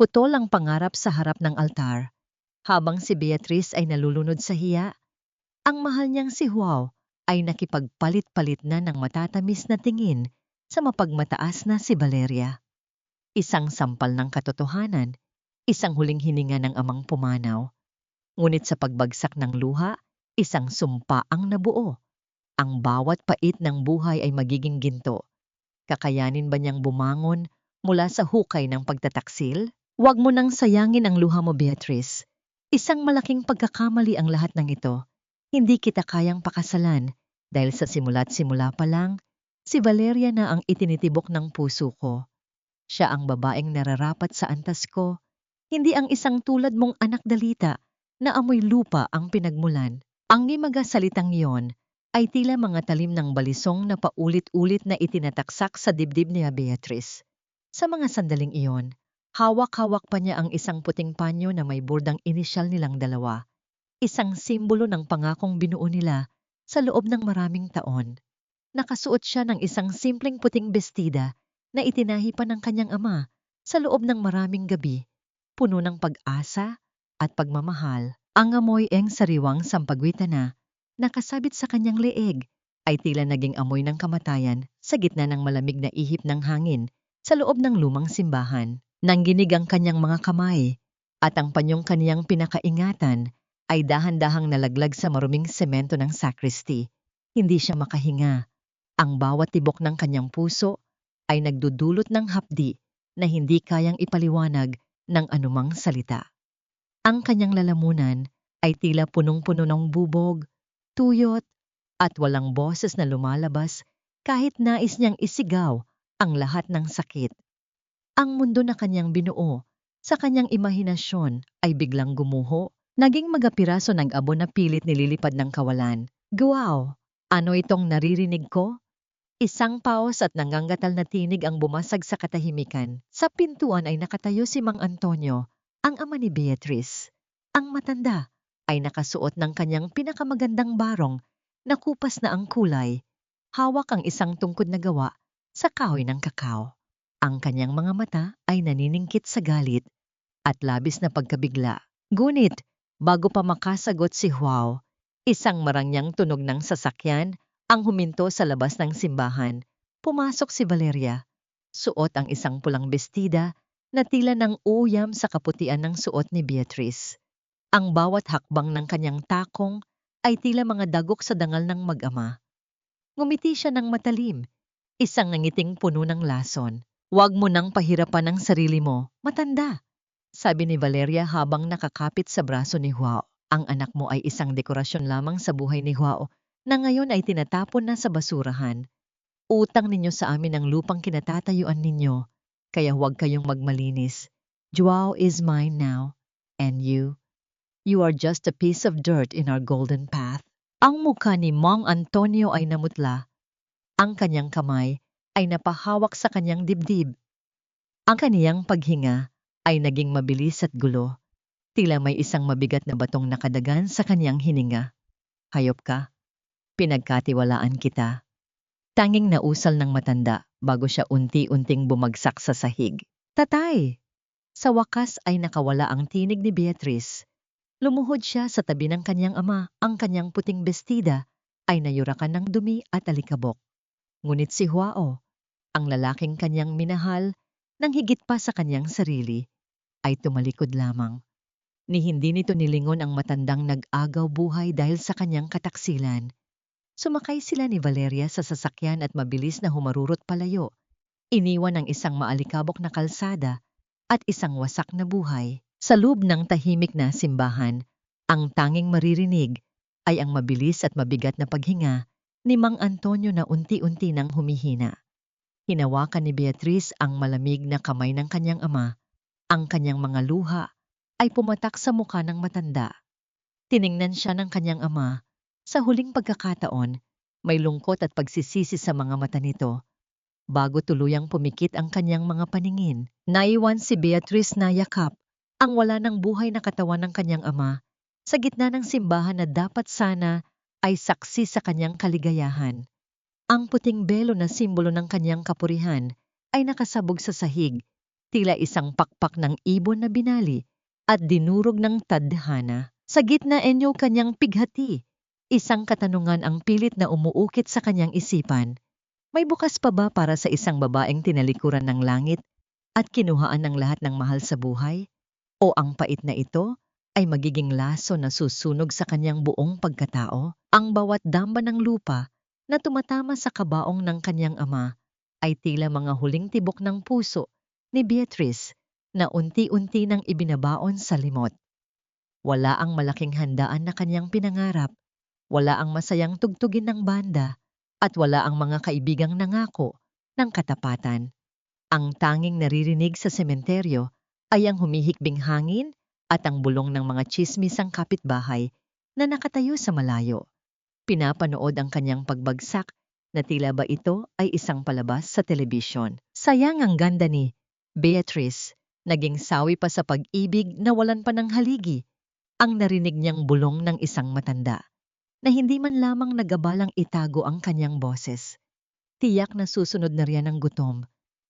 Putol ang pangarap sa harap ng altar, habang si Beatrice ay nalulunod sa hiya. Ang mahal niyang si Joao ay nakipagpalit-palit na ng matatamis na tingin sa mapagmataas na si Valeria. Isang sampal ng katotohanan, isang huling hininga ng amang pumanaw. Ngunit sa pagbagsak ng luha, isang sumpa ang nabuo. Ang bawat pait ng buhay ay magiging ginto. Kakayanin ba niyang bumangon mula sa hukay ng pagtataksil? Huwag mo nang sayangin ang luha mo, Beatrice. Isang malaking pagkakamali ang lahat ng ito. Hindi kita kayang pakasalan dahil sa simula't simula pa lang, si Valeria na ang itinitibok ng puso ko. Siya ang babaeng nararapat sa antas ko, hindi ang isang tulad mong anak dalita na amoy lupa ang pinagmulan. Ang imaga salitang iyon ay tila mga talim ng balisong na paulit-ulit na itinataksak sa dibdib ni Beatrice. Sa mga sandaling iyon, hawak-hawak pa niya ang isang puting panyo na may bordang inisyal nilang dalawa. Isang simbolo ng pangakong binuo nila sa loob ng maraming taon. Nakasuot siya ng isang simpleng puting bestida na itinahi pa ng kanyang ama sa loob ng maraming gabi, puno ng pag-asa at pagmamahal. Ang amoy sariwang sampagwita na nakasabit sa kanyang leeg ay tila naging amoy ng kamatayan sa gitna ng malamig na ihip ng hangin sa loob ng lumang simbahan. Nangginig ang kanyang mga kamay at ang panyong kaniyang pinakaingatan ay dahan-dahang nalaglag sa maruming semento ng sacristy. Hindi siya makahinga. Ang bawat tibok ng kanyang puso ay nagdudulot ng hapdi na hindi kayang ipaliwanag ng anumang salita. Ang kanyang lalamunan ay tila punong-puno ng bubog, tuyot, at walang boses na lumalabas kahit nais niyang isigaw ang lahat ng sakit. Ang mundo na kanyang binuo sa kanyang imahinasyon ay biglang gumuho, naging magapiraso ng abo na pilit nililipad ng kawalan. Guwaw! Ano itong naririnig ko? Isang paos at nanganggatal na tinig ang bumasag sa katahimikan. Sa pintuan ay nakatayo si Mang Antonio, ang ama ni Beatrice. Ang matanda ay nakasuot ng kanyang pinakamagandang barong na kupas na ang kulay. Hawak ang isang tungkod na gawa sa kahoy ng kakao. Ang kanyang mga mata ay naniningkit sa galit at labis na pagkabigla. Ngunit, bago pa makasagot si Joao, isang marangyang tunog ng sasakyan ang huminto sa labas ng simbahan. Pumasok si Valeria. Suot ang isang pulang bestida na tila ng uyam sa kaputian ng suot ni Beatrice. Ang bawat hakbang ng kanyang takong ay tila mga dagok sa dangal ng mag-ama. Ngumiti siya ng matalim, isang nangiting puno ng lason. Huwag mo nang pahirapan ang sarili mo, matanda, sabi ni Valeria habang nakakapit sa braso ni Joao. Ang anak mo ay isang dekorasyon lamang sa buhay ni Joao na ngayon ay tinatapon na sa basurahan. Utang ninyo sa amin ang lupang kinatatayuan ninyo, kaya huwag kayong magmalinis. Joao is mine now, and you are just a piece of dirt in our golden path. Ang mukha ni Mang Antonio ay namutla. Ang kanyang kamay ay napahawak sa kanyang dibdib. Ang kaniyang paghinga ay naging mabilis at gulo. Tila may isang mabigat na batong nakadagan sa kanyang hininga. Hayop ka. Pinagkatiwalaan kita. Tanging nausal ng matanda bago siya unti-unting bumagsak sa sahig. Tatay! Sa wakas ay nakawala ang tinig ni Beatrice. Lumuhod siya sa tabi ng kanyang ama. Ang kanyang puting bestida ay nayurakan ng dumi at alikabok. Ngunit si Joao, ang lalaking kanyang minahal, nang higit pa sa kanyang sarili, ay tumalikod lamang. Ni hindi nito nilingon ang matandang nag-agaw buhay dahil sa kanyang kataksilan. Sumakay sila ni Valeria sa sasakyan at mabilis na humarurot palayo. Iniwan ang isang maalikabok na kalsada at isang wasak na buhay. Sa loob ng tahimik na simbahan, ang tanging maririnig ay ang mabilis at mabigat na paghinga ni Mang Antonio na unti-unti nang humihina. Hinawakan ni Beatrice ang malamig na kamay ng kanyang ama. Ang kanyang mga luha ay pumatak sa mukha ng matanda. Tiningnan siya ng kanyang ama. Sa huling pagkakataon, may lungkot at pagsisisi sa mga mata nito. Bago tuluyang pumikit ang kanyang mga paningin, naiwan si Beatrice na yakap ang wala ng buhay na katawan ng kanyang ama sa gitna ng simbahan na dapat sana ay saksi sa kanyang kaligayahan. Ang puting belo na simbolo ng kanyang kapurihan ay nakasabog sa sahig, tila isang pakpak ng ibon na binali at dinurog ng tadhana. Sa gitna enyo kanyang pighati, isang katanungan ang pilit na umuukit sa kanyang isipan. May bukas pa ba para sa isang babaeng tinalikuran ng langit at kinuhaan ng lahat ng mahal sa buhay? O ang pait na ito ay magiging laso na susunog sa kanyang buong pagkatao? Ang bawat damba ng lupa na tumatama sa kabaong ng kanyang ama ay tila mga huling tibok ng puso ni Beatrice na unti-unti nang ibinabaon sa limot. Wala ang malaking handaan na kanyang pinangarap, wala ang masayang tugtugin ng banda, at wala ang mga kaibigang nangako ng katapatan. Ang tanging naririnig sa sementeryo ay ang humihikbing hangin at ang bulong ng mga tsismisang kapitbahay na nakatayo sa malayo. Pinapanood ang kanyang pagbagsak na tila ba ito ay isang palabas sa telebisyon. Sayang ang ganda ni Beatrice, naging sawi pa sa pag-ibig na walan pa ng haligi. Ang narinig niyang bulong ng isang matanda na hindi man lamang nagabalang itago ang kanyang boses. Tiyak na susunod na riyan ang gutom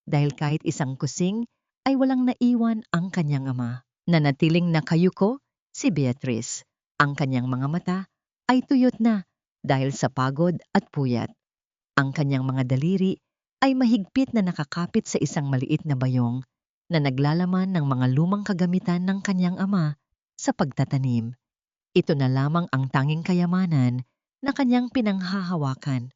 dahil kahit isang kusing ay walang naiwan ang kanyang ama. Nanatiling nakayuko si Beatrice. Ang kanyang mga mata ay tuyot na dahil sa pagod at puyat. Ang kanyang mga daliri ay mahigpit na nakakapit sa isang maliit na bayong na naglalaman ng mga lumang kagamitan ng kanyang ama sa pagtatanim. Ito na lamang ang tanging kayamanan na kanyang pinanghahawakan.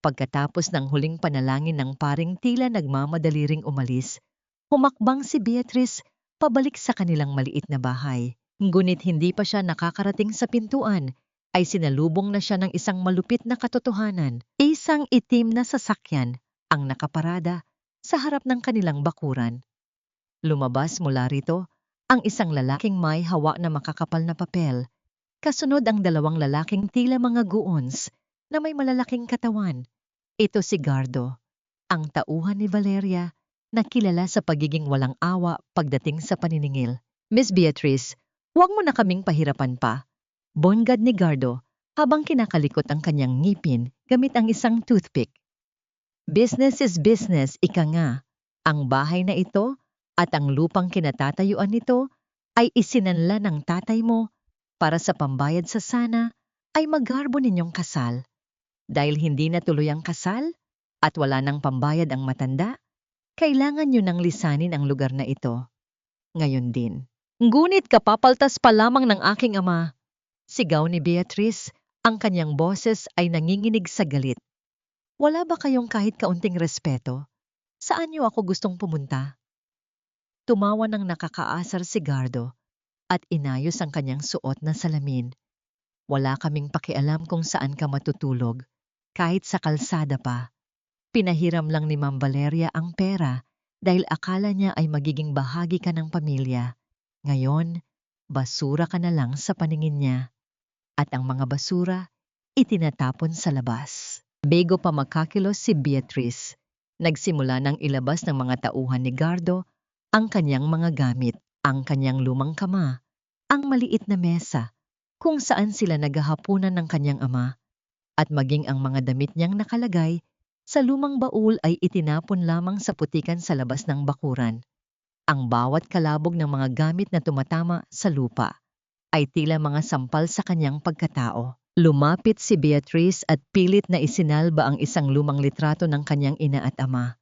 Pagkatapos ng huling panalangin ng paring tila nagmamadali ring umalis, humakbang si Beatrice pabalik sa kanilang maliit na bahay. Ngunit hindi pa siya nakakarating sa pintuan, ay sinalubong na siya ng isang malupit na katotohanan. Isang itim na sasakyan ang nakaparada sa harap ng kanilang bakuran. Lumabas mula rito ang isang lalaking may hawa na makakapal na papel. Kasunod ang dalawang lalaking tila mga goons na may malalaking katawan. Ito si Gardo, ang tauhan ni Valeria na kilala sa pagiging walang awa pagdating sa paniningil. Miss Beatrice, huwag mo na kaming pahirapan pa. Bongad ni Gardo habang kinakalikot ang kanyang ngipin gamit ang isang toothpick. Business is business, ika nga. Ang bahay na ito at ang lupang kinatatayuan nito ay isinanla ng tatay mo para sa pambayad sa sana ay magharbo ninyong kasal. Dahil hindi natuloy ang kasal at wala nang pambayad ang matanda, kailangan nyo nang lisanin ang lugar na ito. Ngayon din. Ngunit kapapaltas pa lamang ng aking ama. Sigaw ni Beatrice, ang kanyang boses ay nanginginig sa galit. Wala ba kayong kahit kaunting respeto? Saan niyo ako gustong pumunta? Tumawa ng nakakaasar si Gardo at inayos ang kanyang suot na salamin. Wala kaming pakialam kung saan ka matutulog, kahit sa kalsada pa. Pinahiram lang ni Ma'am Valeria ang pera dahil akala niya ay magiging bahagi ka ng pamilya. Ngayon, basura ka na lang sa paningin niya. At ang mga basura, itinatapon sa labas. Bago pa makakilos si Beatrice, nagsimula ng ilabas ng mga tauhan ni Gardo ang kanyang mga gamit, ang kanyang lumang kama, ang maliit na mesa, kung saan sila naghahapunan ng kanyang ama, at maging ang mga damit niyang nakalagay sa lumang baul ay itinapon lamang sa putikan sa labas ng bakuran. Ang bawat kalabog ng mga gamit na tumatama sa lupa ay tila mga sampal sa kanyang pagkatao. Lumapit si Beatrice at pilit na isinalba ang isang lumang litrato ng kanyang ina at ama.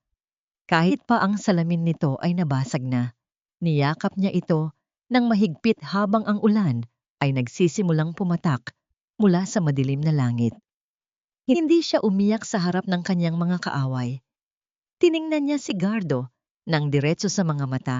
Kahit pa ang salamin nito ay nabasag na, niyakap niya ito nang mahigpit habang ang ulan ay nagsisimulang pumatak mula sa madilim na langit. Hindi siya umiyak sa harap ng kanyang mga kaaway. Tiningnan niya si Gardo nang diretso sa mga mata,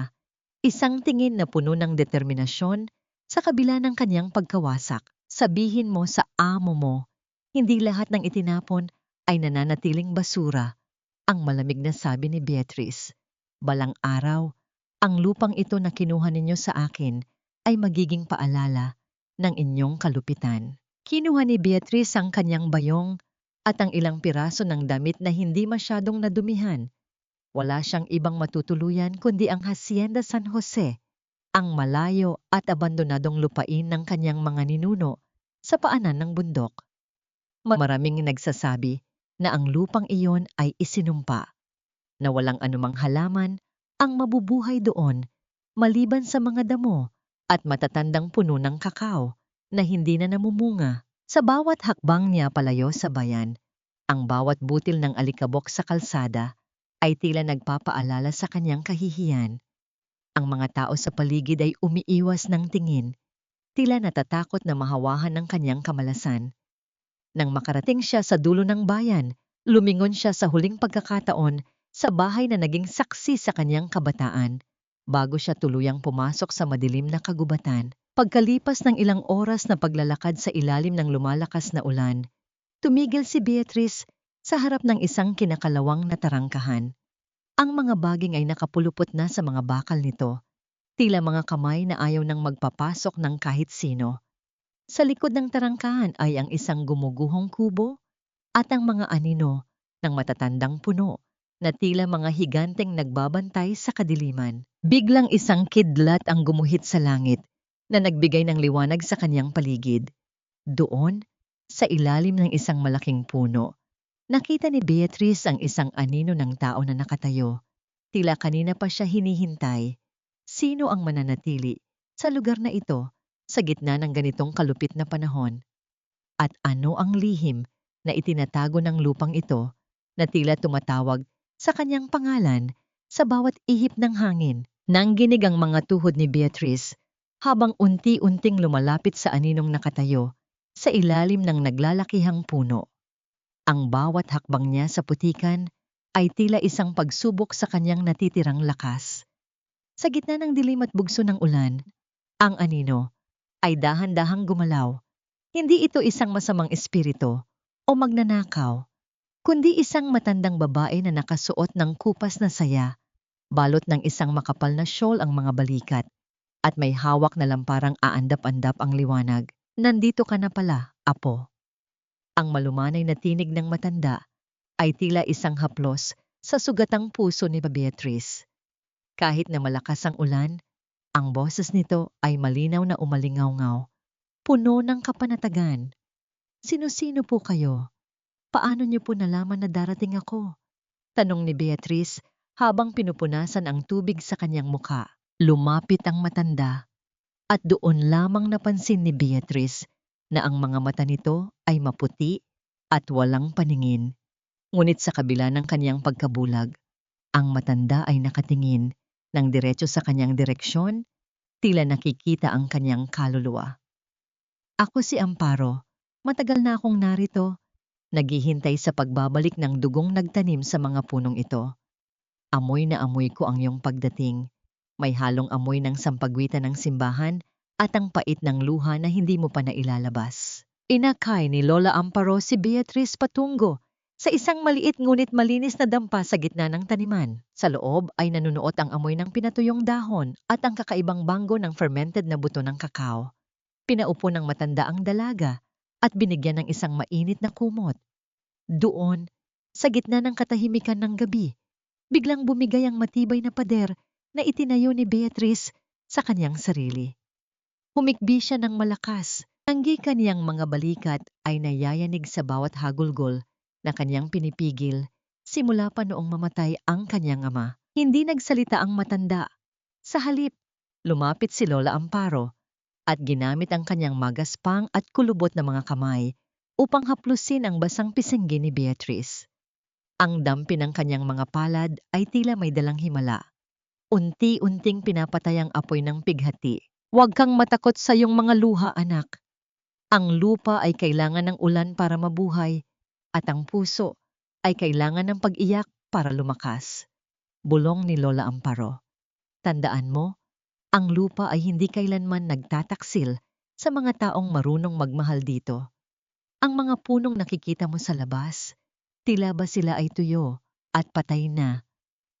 isang tingin na puno ng determinasyon sa kabila ng kanyang pagkawasak. Sabihin mo sa amo mo, hindi lahat ng itinapon ay nananatiling basura. Ang malamig na sabi ni Beatrice, balang araw, ang lupang ito na kinuha ninyo sa akin ay magiging paalala ng inyong kalupitan. Kinuha ni Beatrice ang kanyang bayong at ang ilang piraso ng damit na hindi masyadong nadumihan. Wala siyang ibang matutuluyan kundi ang Hacienda San Jose, ang malayo at abandonadong lupain ng kanyang mga ninuno sa paanan ng bundok. Maraming nagsasabi na ang lupang iyon ay isinumpa, na walang anumang halaman ang mabubuhay doon, maliban sa mga damo at matatandang puno ng kakao na hindi na namumunga. Sa bawat hakbang niya palayo sa bayan, ang bawat butil ng alikabok sa kalsada ay tila nagpapaalala sa kanyang kahihiyan. Ang mga tao sa paligid ay umiiwas ng tingin, tila natatakot na mahawahan ng kanyang kamalasan. Nang makarating siya sa dulo ng bayan, lumingon siya sa huling pagkakataon sa bahay na naging saksi sa kanyang kabataan, bago siya tuluyang pumasok sa madilim na kagubatan. Pagkalipas ng ilang oras na paglalakad sa ilalim ng lumalakas na ulan, tumigil si Beatrice sa harap ng isang kinakalawang na tarangkahan. Ang mga baging ay nakapulupot na sa mga bakal nito, tila mga kamay na ayaw nang magpapasok ng kahit sino. Sa likod ng tarangkahan ay ang isang gumuguhong kubo at ang mga anino ng matatandang puno na tila mga higanteng nagbabantay sa kadiliman. Biglang isang kidlat ang gumuhit sa langit na nagbigay ng liwanag sa kanyang paligid. Doon, sa ilalim ng isang malaking puno, nakita ni Beatrice ang isang anino ng tao na nakatayo. Tila kanina pa siya hinihintay. Sino ang mananatili sa lugar na ito sa gitna ng ganitong kalupit na panahon? At ano ang lihim na itinatago ng lupang ito na tila tumatawag sa kanyang pangalan sa bawat ihip ng hangin? Nangginig ang mga tuhod ni Beatrice habang unti-unting lumalapit sa aninong nakatayo sa ilalim ng naglalakihang puno. Ang bawat hakbang niya sa putikan ay tila isang pagsubok sa kanyang natitirang lakas. Sa gitna ng dilim at bugso ng ulan, ang anino ay dahan-dahang gumalaw. Hindi ito isang masamang espiritu o magnanakaw, kundi isang matandang babae na nakasuot ng kupas na saya, balot ng isang makapal na shawl ang mga balikat, at may hawak na lamparang aandap-andap ang liwanag. Nandito ka na pala, apo. Ang malumanay na tinig ng matanda ay tila isang haplos sa sugatang puso ni Beatrice. Kahit na malakas ang ulan, ang boses nito ay malinaw na umalingaw-ngaw, puno ng kapanatagan. Sino-sino po kayo? Paano niyo po nalaman na darating ako? Tanong ni Beatrice habang pinupunasan ang tubig sa kanyang muka. Lumapit ang matanda at doon lamang napansin ni Beatrice na ang mga mata nito ay maputi at walang paningin. Ngunit sa kabila ng kanyang pagkabulag, ang matanda ay nakatingin ng diretso sa kanyang direksyon, tila nakikita ang kanyang kaluluwa. Ako si Amparo. Matagal na akong narito, naghihintay sa pagbabalik ng dugong nagtanim sa mga punong ito. Amoy na amoy ko ang iyong pagdating. May halong amoy ng sampagwitan ng simbahan at ang pait ng luha na hindi mo pa nailalabas. Inakay ni Lola Amparo si Beatrice patungo sa isang maliit ngunit malinis na dampa sa gitna ng taniman. Sa loob ay nanunuot ang amoy ng pinatuyong dahon at ang kakaibang banggo ng fermented na buto ng kakao. Pinaupo ng matanda ang dalaga at binigyan ng isang mainit na kumot. Doon, sa gitna ng katahimikan ng gabi, biglang bumigay ang matibay na pader na itinayo ni Beatrice sa kanyang sarili. Humikbi siya ng malakas. Ang kaniyang mga balikat ay nayayanig sa bawat hagulgol na kanyang pinipigil simula pa noong mamatay ang kanyang ama. Hindi nagsalita ang matanda. Sa halip, lumapit si Lola Amparo at ginamit ang kanyang magaspang at kulubot na mga kamay upang haplusin ang basang pisinggi ni Beatrice. Ang dampi ng kanyang mga palad ay tila may dalang himala. Unti-unting pinapatay ang apoy ng pighati. Huwag kang matakot sa iyong mga luha, anak. Ang lupa ay kailangan ng ulan para mabuhay, at ang puso ay kailangan ng pag-iyak para lumakas. Bulong ni Lola Amparo. Tandaan mo, ang lupa ay hindi kailanman nagtataksil sa mga taong marunong magmahal dito. Ang mga punong nakikita mo sa labas, tila ba sila ay tuyo at patay na.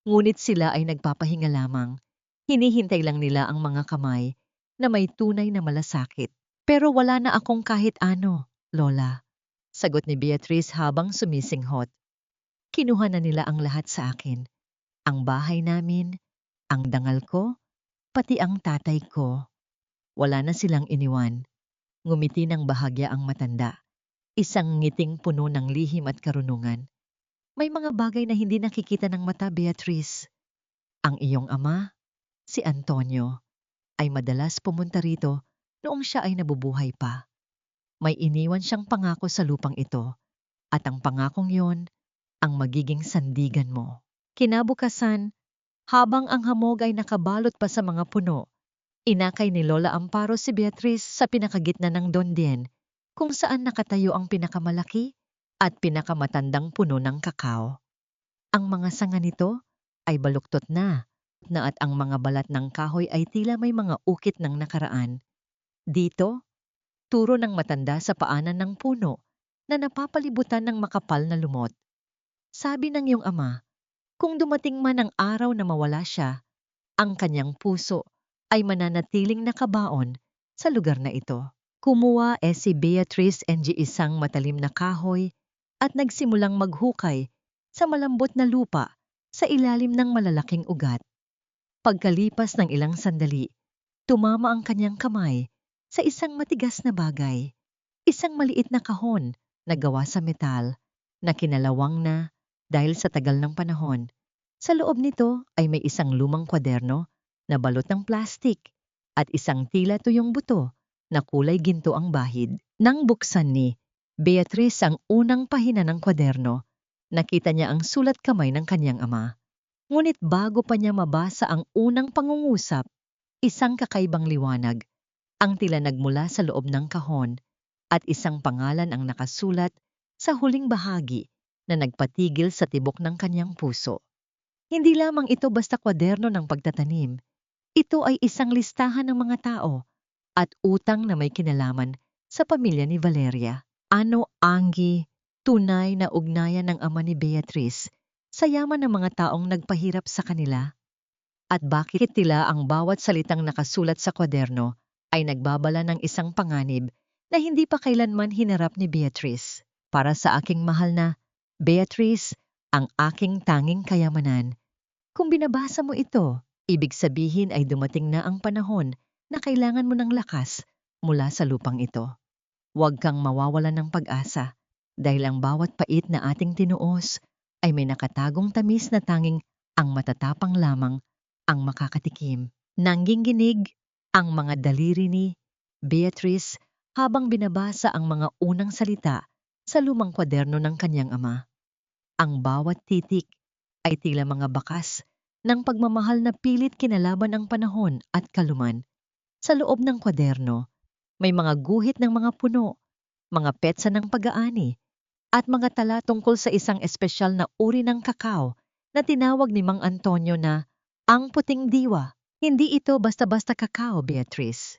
Ngunit sila ay nagpapahinga lamang. Hinihintay lang nila ang mga kamay na may tunay na malasakit. Pero wala na akong kahit ano, Lola. Sagot ni Beatrice habang sumisinghot. Kinuha na nila ang lahat sa akin. Ang bahay namin, ang dangal ko, pati ang tatay ko. Wala na silang iniwan. Ngumiti ng bahagya ang matanda. Isang ngiting puno ng lihim at karunungan. May mga bagay na hindi nakikita ng mata, Beatrice. Ang iyong ama, si Antonio, ay madalas pumunta rito noong siya ay nabubuhay pa. May iniwan siyang pangako sa lupang ito at ang pangakong yon ang magiging sandigan mo. Kinabukasan, habang ang hamog ay nakabalot pa sa mga puno, inakay ni Lola Amparo si Beatrice sa pinakagitna ng Dondien, kung saan nakatayo ang pinakamalaki at pinakamatandang puno ng kakao. Ang mga sanga nito ay baluktot na at ang mga balat ng kahoy ay tila may mga ukit ng nakaraan. Dito, turo ng matanda sa paanan ng puno na napapalibutan ng makapal na lumot. Sabi ng iyong ama, kung dumating man ang araw na mawala siya, ang kanyang puso ay mananatiling nakabaon sa lugar na ito. Kumuha si Beatrice ng isang matalim na kahoy at nagsimulang maghukay sa malambot na lupa sa ilalim ng malalaking ugat. Pagkalipas ng ilang sandali, tumama ang kanyang kamay sa isang matigas na bagay, isang maliit na kahon na gawa sa metal na kinalawang na dahil sa tagal ng panahon. Sa loob nito ay may isang lumang kwaderno na balot ng plastik at isang tila tuyong buto na kulay ginto ang bahid. Nang buksan ni Beatrice ang unang pahina ng kwaderno, nakita niya ang sulat kamay ng kanyang ama. Ngunit bago pa niya mabasa ang unang pangungusap, isang kakaibang liwanag ang tila nagmula sa loob ng kahon at isang pangalan ang nakasulat sa huling bahagi na nagpatigil sa tibok ng kanyang puso. Hindi lamang ito basta kwaderno ng pagtatanim. Ito ay isang listahan ng mga tao at utang na may kinalaman sa pamilya ni Valeria. Ano anggi, tunay na ugnayan ng ama ni Beatrice sa yaman ng mga taong nagpahirap sa kanila? At bakit tila ang bawat salitang nakasulat sa kwaderno ay nagbabala ng isang panganib na hindi pa kailanman hinarap ni Beatrice? Para sa aking mahal na Beatrice, ang aking tanging kayamanan. Kung binabasa mo ito, ibig sabihin ay dumating na ang panahon na kailangan mo ng lakas mula sa lupang ito. Huwag kang mawawalan ng pag-asa dahil ang bawat pait na ating tinuos ay may nakatagong tamis na tanging ang matatapang lamang ang makakatikim. Nangginginig ang mga daliri ni Beatrice habang binabasa ang mga unang salita sa lumang kwaderno ng kanyang ama. Ang bawat titik ay tila mga bakas ng pagmamahal na pilit kinalaban ang panahon at kaluman. Sa loob ng kwaderno, may mga guhit ng mga puno, mga petsa ng pag-aani, at mga tala tungkol sa isang espesyal na uri ng kakao na tinawag ni Mang Antonio na ang puting diwa. Hindi ito basta-basta kakao, Beatrice.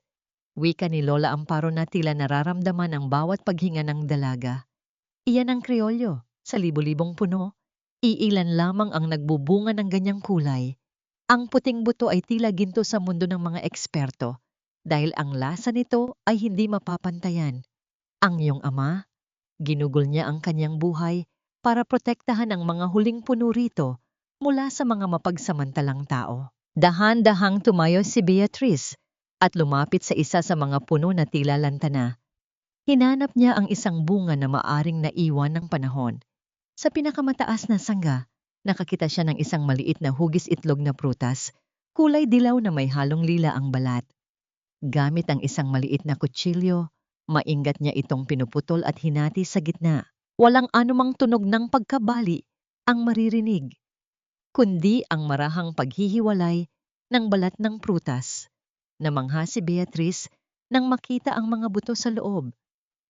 Wika ni Lola Amparo na tila nararamdaman ang bawat paghinga ng dalaga. Iyan ang kriolyo. Sa libo-libong puno, iilan lamang ang nagbubunga ng ganyang kulay. Ang puting buto ay tila ginto sa mundo ng mga eksperto dahil ang lasa nito ay hindi mapapantayan. Ang iyong ama, ginugol niya ang kanyang buhay para protektahan ang mga huling puno rito mula sa mga mapagsamantalang tao. Dahan-dahang tumayo si Beatrice at lumapit sa isa sa mga puno na tila lantana. Hinanap niya ang isang bunga na maaring naiwan ng panahon. Sa pinakamataas na sangga, nakakita siya ng isang maliit na hugis itlog na prutas, kulay dilaw na may halong lila ang balat. Gamit ang isang maliit na kutsilyo, maingat niya itong pinuputol at hinati sa gitna. Walang anumang tunog ng pagkabali ang maririnig, kundi ang marahang paghihiwalay ng balat ng prutas. Namangha si Beatrice nang makita ang mga buto sa loob.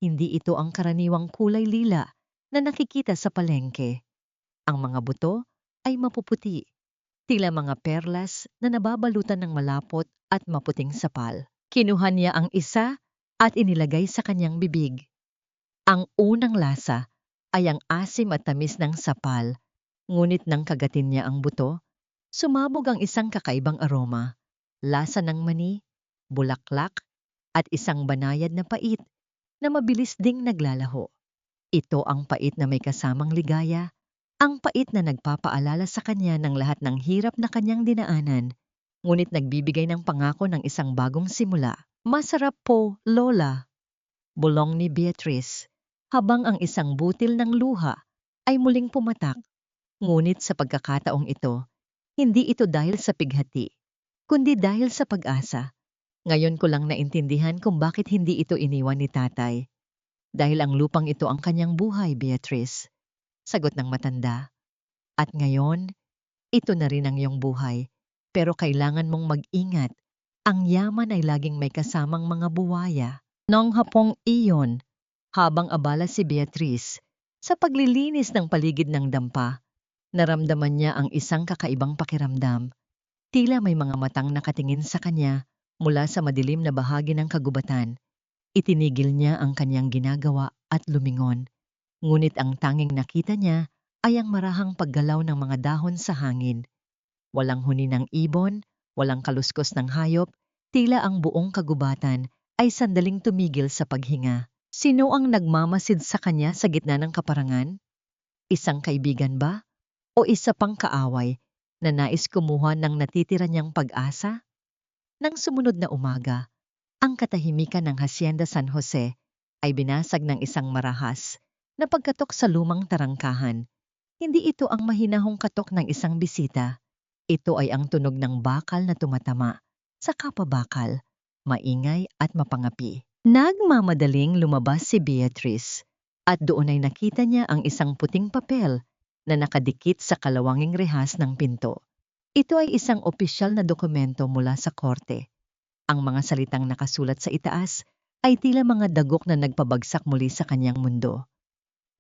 Hindi ito ang karaniwang kulay lila na nakikita sa palengke. Ang mga buto ay mapuputi, tila mga perlas na nababalutan ng malapot at maputing sapal. Kinuha niya ang isa at inilagay sa kanyang bibig. Ang unang lasa ay ang asim at tamis ng sapal, ngunit nang kagatin niya ang buto, sumabog ang isang kakaibang aroma, lasa ng mani, bulaklak, at isang banayad na pait na mabilis ding naglalaho. Ito ang pait na may kasamang ligaya, ang pait na nagpapaalala sa kanya ng lahat ng hirap na kanyang dinaanan, ngunit nagbibigay ng pangako ng isang bagong simula. Masarap po, Lola, bulong ni Beatrice, habang ang isang butil ng luha ay muling pumatak. Ngunit sa pagkakataong ito, Hindi ito dahil sa pighati, kundi dahil sa pag-asa. Ngayon ko lang naintindihan kung bakit hindi ito iniwan ni tatay. Dahil ang lupang ito ang kanyang buhay, Beatrice. Sagot ng matanda. At ngayon, ito na rin ang iyong buhay. Pero kailangan mong mag-ingat. Ang yaman ay laging may kasamang mga buwaya. Noong hapong iyon, habang abala si Beatrice sa paglilinis ng paligid ng dampa, naramdaman niya ang isang kakaibang pakiramdam. Tila may mga matang nakatingin sa kanya mula sa madilim na bahagi ng kagubatan. Itinigil niya ang kanyang ginagawa at lumingon. Ngunit ang tanging nakita niya ay ang marahang paggalaw ng mga dahon sa hangin. Walang huni ng ibon, walang kaluskos ng hayop, tila ang buong kagubatan ay sandaling tumigil sa paghinga. Sino ang nagmamasid sa kanya sa gitna ng kaparangan? Isang kaibigan ba? O isa pang kaaway na nais kumuha ng natitira niyang pag-asa? Nang sumunod na umaga, ang katahimikan ng Hacienda San Jose ay binasag ng isang marahas na pagkatok sa lumang tarangkahan. Hindi ito ang mahinahong katok ng isang bisita. Ito ay ang tunog ng bakal na tumatama sa kapabakal, maingay at mapangapi. Nagmamadaling lumabas si Beatrice at doon ay nakita niya ang isang puting papel na nakadikit sa kalawanging rehas ng pinto. Ito ay isang opisyal na dokumento mula sa korte. Ang mga salitang nakasulat sa itaas ay tila mga dagok na nagpabagsak muli sa kanyang mundo.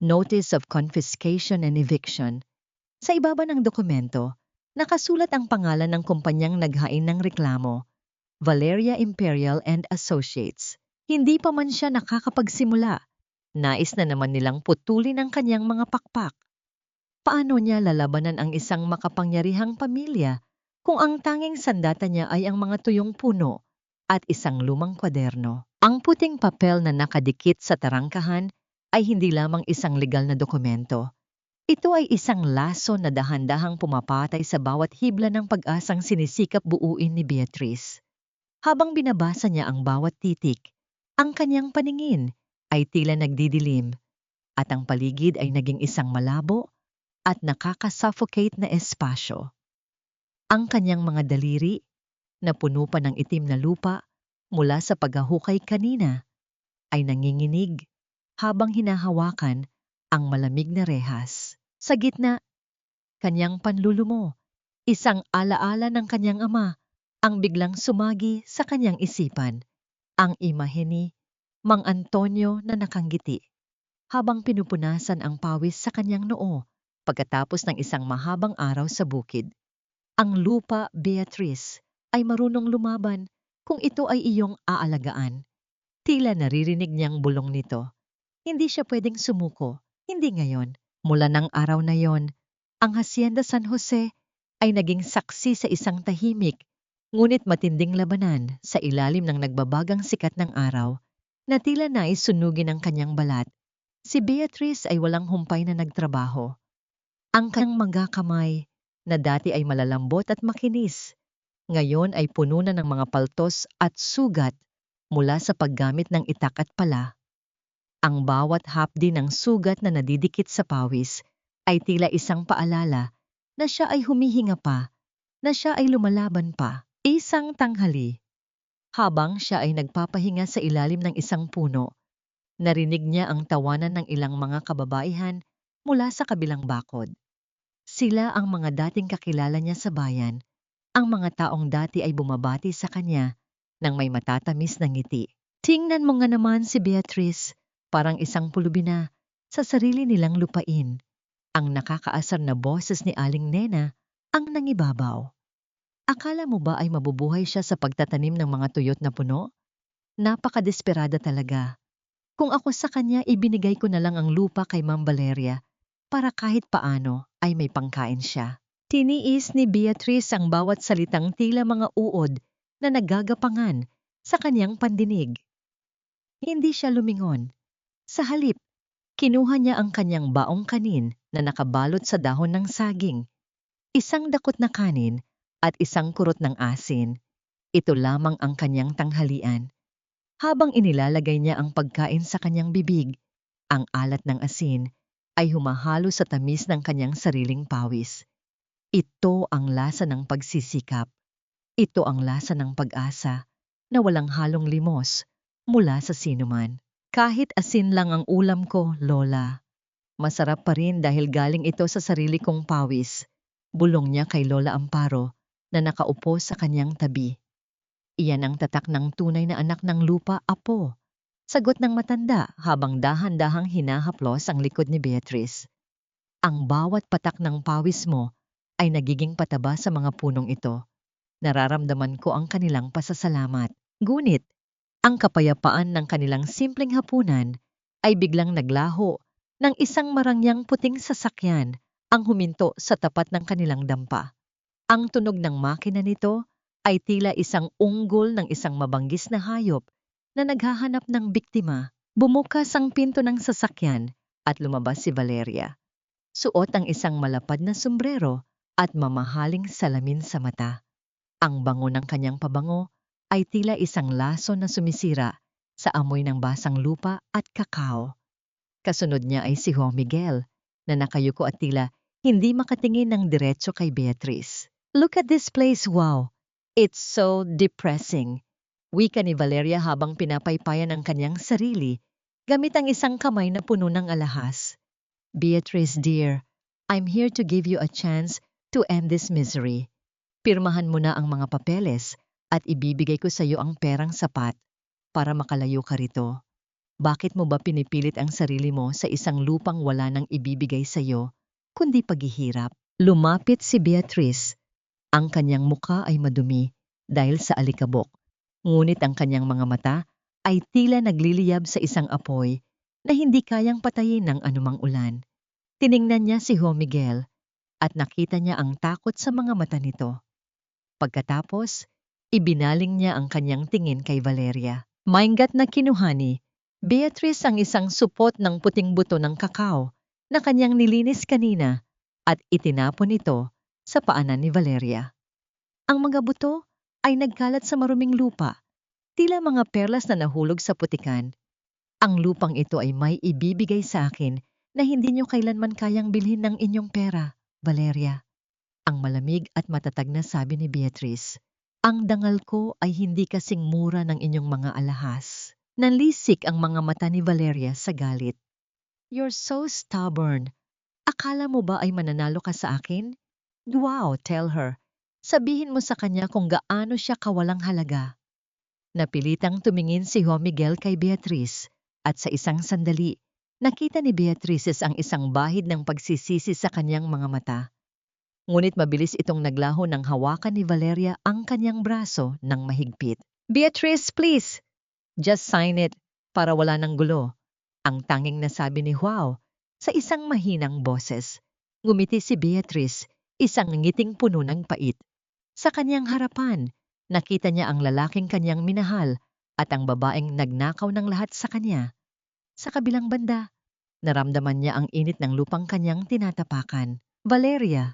Notice of Confiscation and Eviction. Sa ibaba ng dokumento, nakasulat ang pangalan ng kumpanyang naghain ng reklamo, Valeria Imperial and Associates. Hindi pa man siya nakakapagsimula. Nais na naman nilang putulin ang kanyang mga pakpak. Paano niya lalabanan ang isang makapangyarihang pamilya kung ang tanging sandata niya ay ang mga tuyong puno at isang lumang kwaderno? Ang puting papel na nakadikit sa tarangkahan ay hindi lamang isang legal na dokumento. Ito ay isang laso na dahan-dahang pumapatay sa bawat hibla ng pag-asang sinisikap buuin ni Beatrice. Habang binabasa niya ang bawat titik, ang kanyang paningin ay tila nagdidilim at ang paligid ay naging isang malabo at nakakasuffocate na espasyo. Ang kanyang mga daliri, na puno pa ng itim na lupa mula sa paghahukay kanina, ay nanginginig habang hinahawakan ang malamig na rehas. Sa gitna, kanyang panlulumo, isang alaala ng kanyang ama ang biglang sumagi sa kanyang isipan. Ang imahe ni Mang Antonio na nakanggiti habang pinupunasan ang pawis sa kanyang noo pagkatapos ng isang mahabang araw sa bukid. Ang lupa, Beatrice, ay marunong lumaban kung ito ay iyong aalagaan. Tila naririnig niyang bulong nito. Hindi siya pwedeng sumuko, hindi ngayon. Mula ng araw na yon, ang Hacienda San Jose ay naging saksi sa isang tahimik, ngunit matinding labanan sa ilalim ng nagbabagang sikat ng araw na tila nais sunugin ang kanyang balat. Si Beatrice ay walang humpay na nagtrabaho. Ang kanyang mga kamay, na dati ay malalambot at makinis, ngayon ay puno na ng mga paltos at sugat mula sa paggamit ng itak at pala. Ang bawat hapdi ng sugat na nadidikit sa pawis ay tila isang paalala na siya ay humihinga pa, na siya ay lumalaban pa. Isang tanghali, habang siya ay nagpapahinga sa ilalim ng isang puno, narinig niya ang tawanan ng ilang mga kababaihan mula sa kabilang bakod. Sila ang mga dating kakilala niya sa bayan, ang mga taong dati ay bumabati sa kanya nang may matatamis na ngiti. Tingnan mo nga naman si Beatrice, parang isang pulubi na sa sarili nilang lupain. Ang nakakaasar na boses ni Aling Nena ang nangibabaw. Akala mo ba ay mabubuhay siya sa pagtatanim ng mga tuyot na puno? Napakadesperada talaga. Kung ako sa kanya, ibinigay ko na lang ang lupa kay Ma'am Valeria para kahit paano ay may pangkain siya. Tiniis ni Beatrice ang bawat salitang tila mga uod na nagagapangan sa kanyang pandinig. Hindi siya lumingon. Sa halip, kinuha niya ang kanyang baong kanin na nakabalot sa dahon ng saging, isang dakot na kanin at isang kurot ng asin. Ito lamang ang kanyang tanghalian. Habang inilalagay niya ang pagkain sa kanyang bibig, ang alat ng asin ay humahalo sa tamis ng kanyang sariling pawis. Ito ang lasa ng pagsisikap. Ito ang lasa ng pag-asa na walang halong limos mula sa sinuman. Kahit asin lang ang ulam ko, Lola, masarap pa rin dahil galing ito sa sarili kong pawis. Bulong niya kay Lola Amparo na nakaupo sa kanyang tabi. Iyan ang tatak ng tunay na anak ng lupa, apo. Sagot ng matanda habang dahan-dahang hinahaplos ang likod ni Beatrice. Ang bawat patak ng pawis mo ay nagiging pataba sa mga punong ito. Nararamdaman ko ang kanilang pasasalamat. Ngunit, ang kapayapaan ng kanilang simpleng hapunan ay biglang naglaho ng isang marangyang puting sasakyan ang huminto sa tapat ng kanilang dampa. Ang tunog ng makina nito ay tila isang unggol ng isang mabanggis na hayop na naghahanap ng biktima. Bumukas ang pinto ng sasakyan at lumabas si Valeria. Suot ang isang malapad na sombrero at mamahaling salamin sa mata. Ang bango ng kanyang pabango ay tila isang laso na sumisira sa amoy ng basang lupa at kakao. Kasunod niya ay si Juan Miguel na nakayuko at tila hindi makatingin ng diretso kay Beatrice. Look at this place, wow! It's so depressing. Wika ni Valeria habang pinapaypayan ang kanyang sarili gamit ang isang kamay na puno ng alahas. Beatrice dear, I'm here to give you a chance to end this misery. Pirmahan mo na ang mga papeles at ibibigay ko sa iyo ang perang sapat para makalayo ka rito. Bakit mo ba pinipilit ang sarili mo sa isang lupang wala nang ibibigay sa iyo, kundi paghihirap? Lumapit si Beatrice. Ang kanyang muka ay madumi dahil sa alikabok. Ngunit ang kanyang mga mata ay tila nagliliyab sa isang apoy na hindi kayang patayin ng anumang ulan. Tiningnan niya si Juan Miguel at nakita niya ang takot sa mga mata nito. Pagkatapos, ibinaling niya ang kanyang tingin kay Valeria. Maingat na kinuha ni Beatrice ang isang supot ng puting buto ng kakao na kanyang nilinis kanina at itinapon ito sa paanan ni Valeria. Ang mga buto ay nagkalat sa maruming lupa, tila mga perlas na nahulog sa putikan. Ang lupang ito ay may ibibigay sa akin na hindi niyo kailanman kayang bilhin ng inyong pera, Valeria. Ang malamig at matatag na sabi ni Beatrice. Ang dangal ko ay hindi kasing mura ng inyong mga alahas. Nanlisik ang mga mata ni Valeria sa galit. You're so stubborn. Akala mo ba ay mananalo ka sa akin? Wow, tell her. Sabihin mo sa kanya kung gaano siya kawalang halaga. Napilitang tumingin si Juan Miguel kay Beatrice at sa isang sandali, nakita ni Beatrice ang isang bahid ng pagsisisi sa kanyang mga mata. Ngunit mabilis itong naglaho nang hawakan ni Valeria ang kanyang braso ng mahigpit. Beatrice, please! Just sign it para wala ng gulo. Ang tanging nasabi ni Juan sa isang mahinang boses. Ngumiti si Beatrice, isang ngiting puno ng pait. Sa kanyang harapan, nakita niya ang lalaking kanyang minahal at ang babaeng nagnakaw ng lahat sa kanya. Sa kabilang banda, naramdaman niya ang init ng lupang kanyang tinatapakan. Valeria,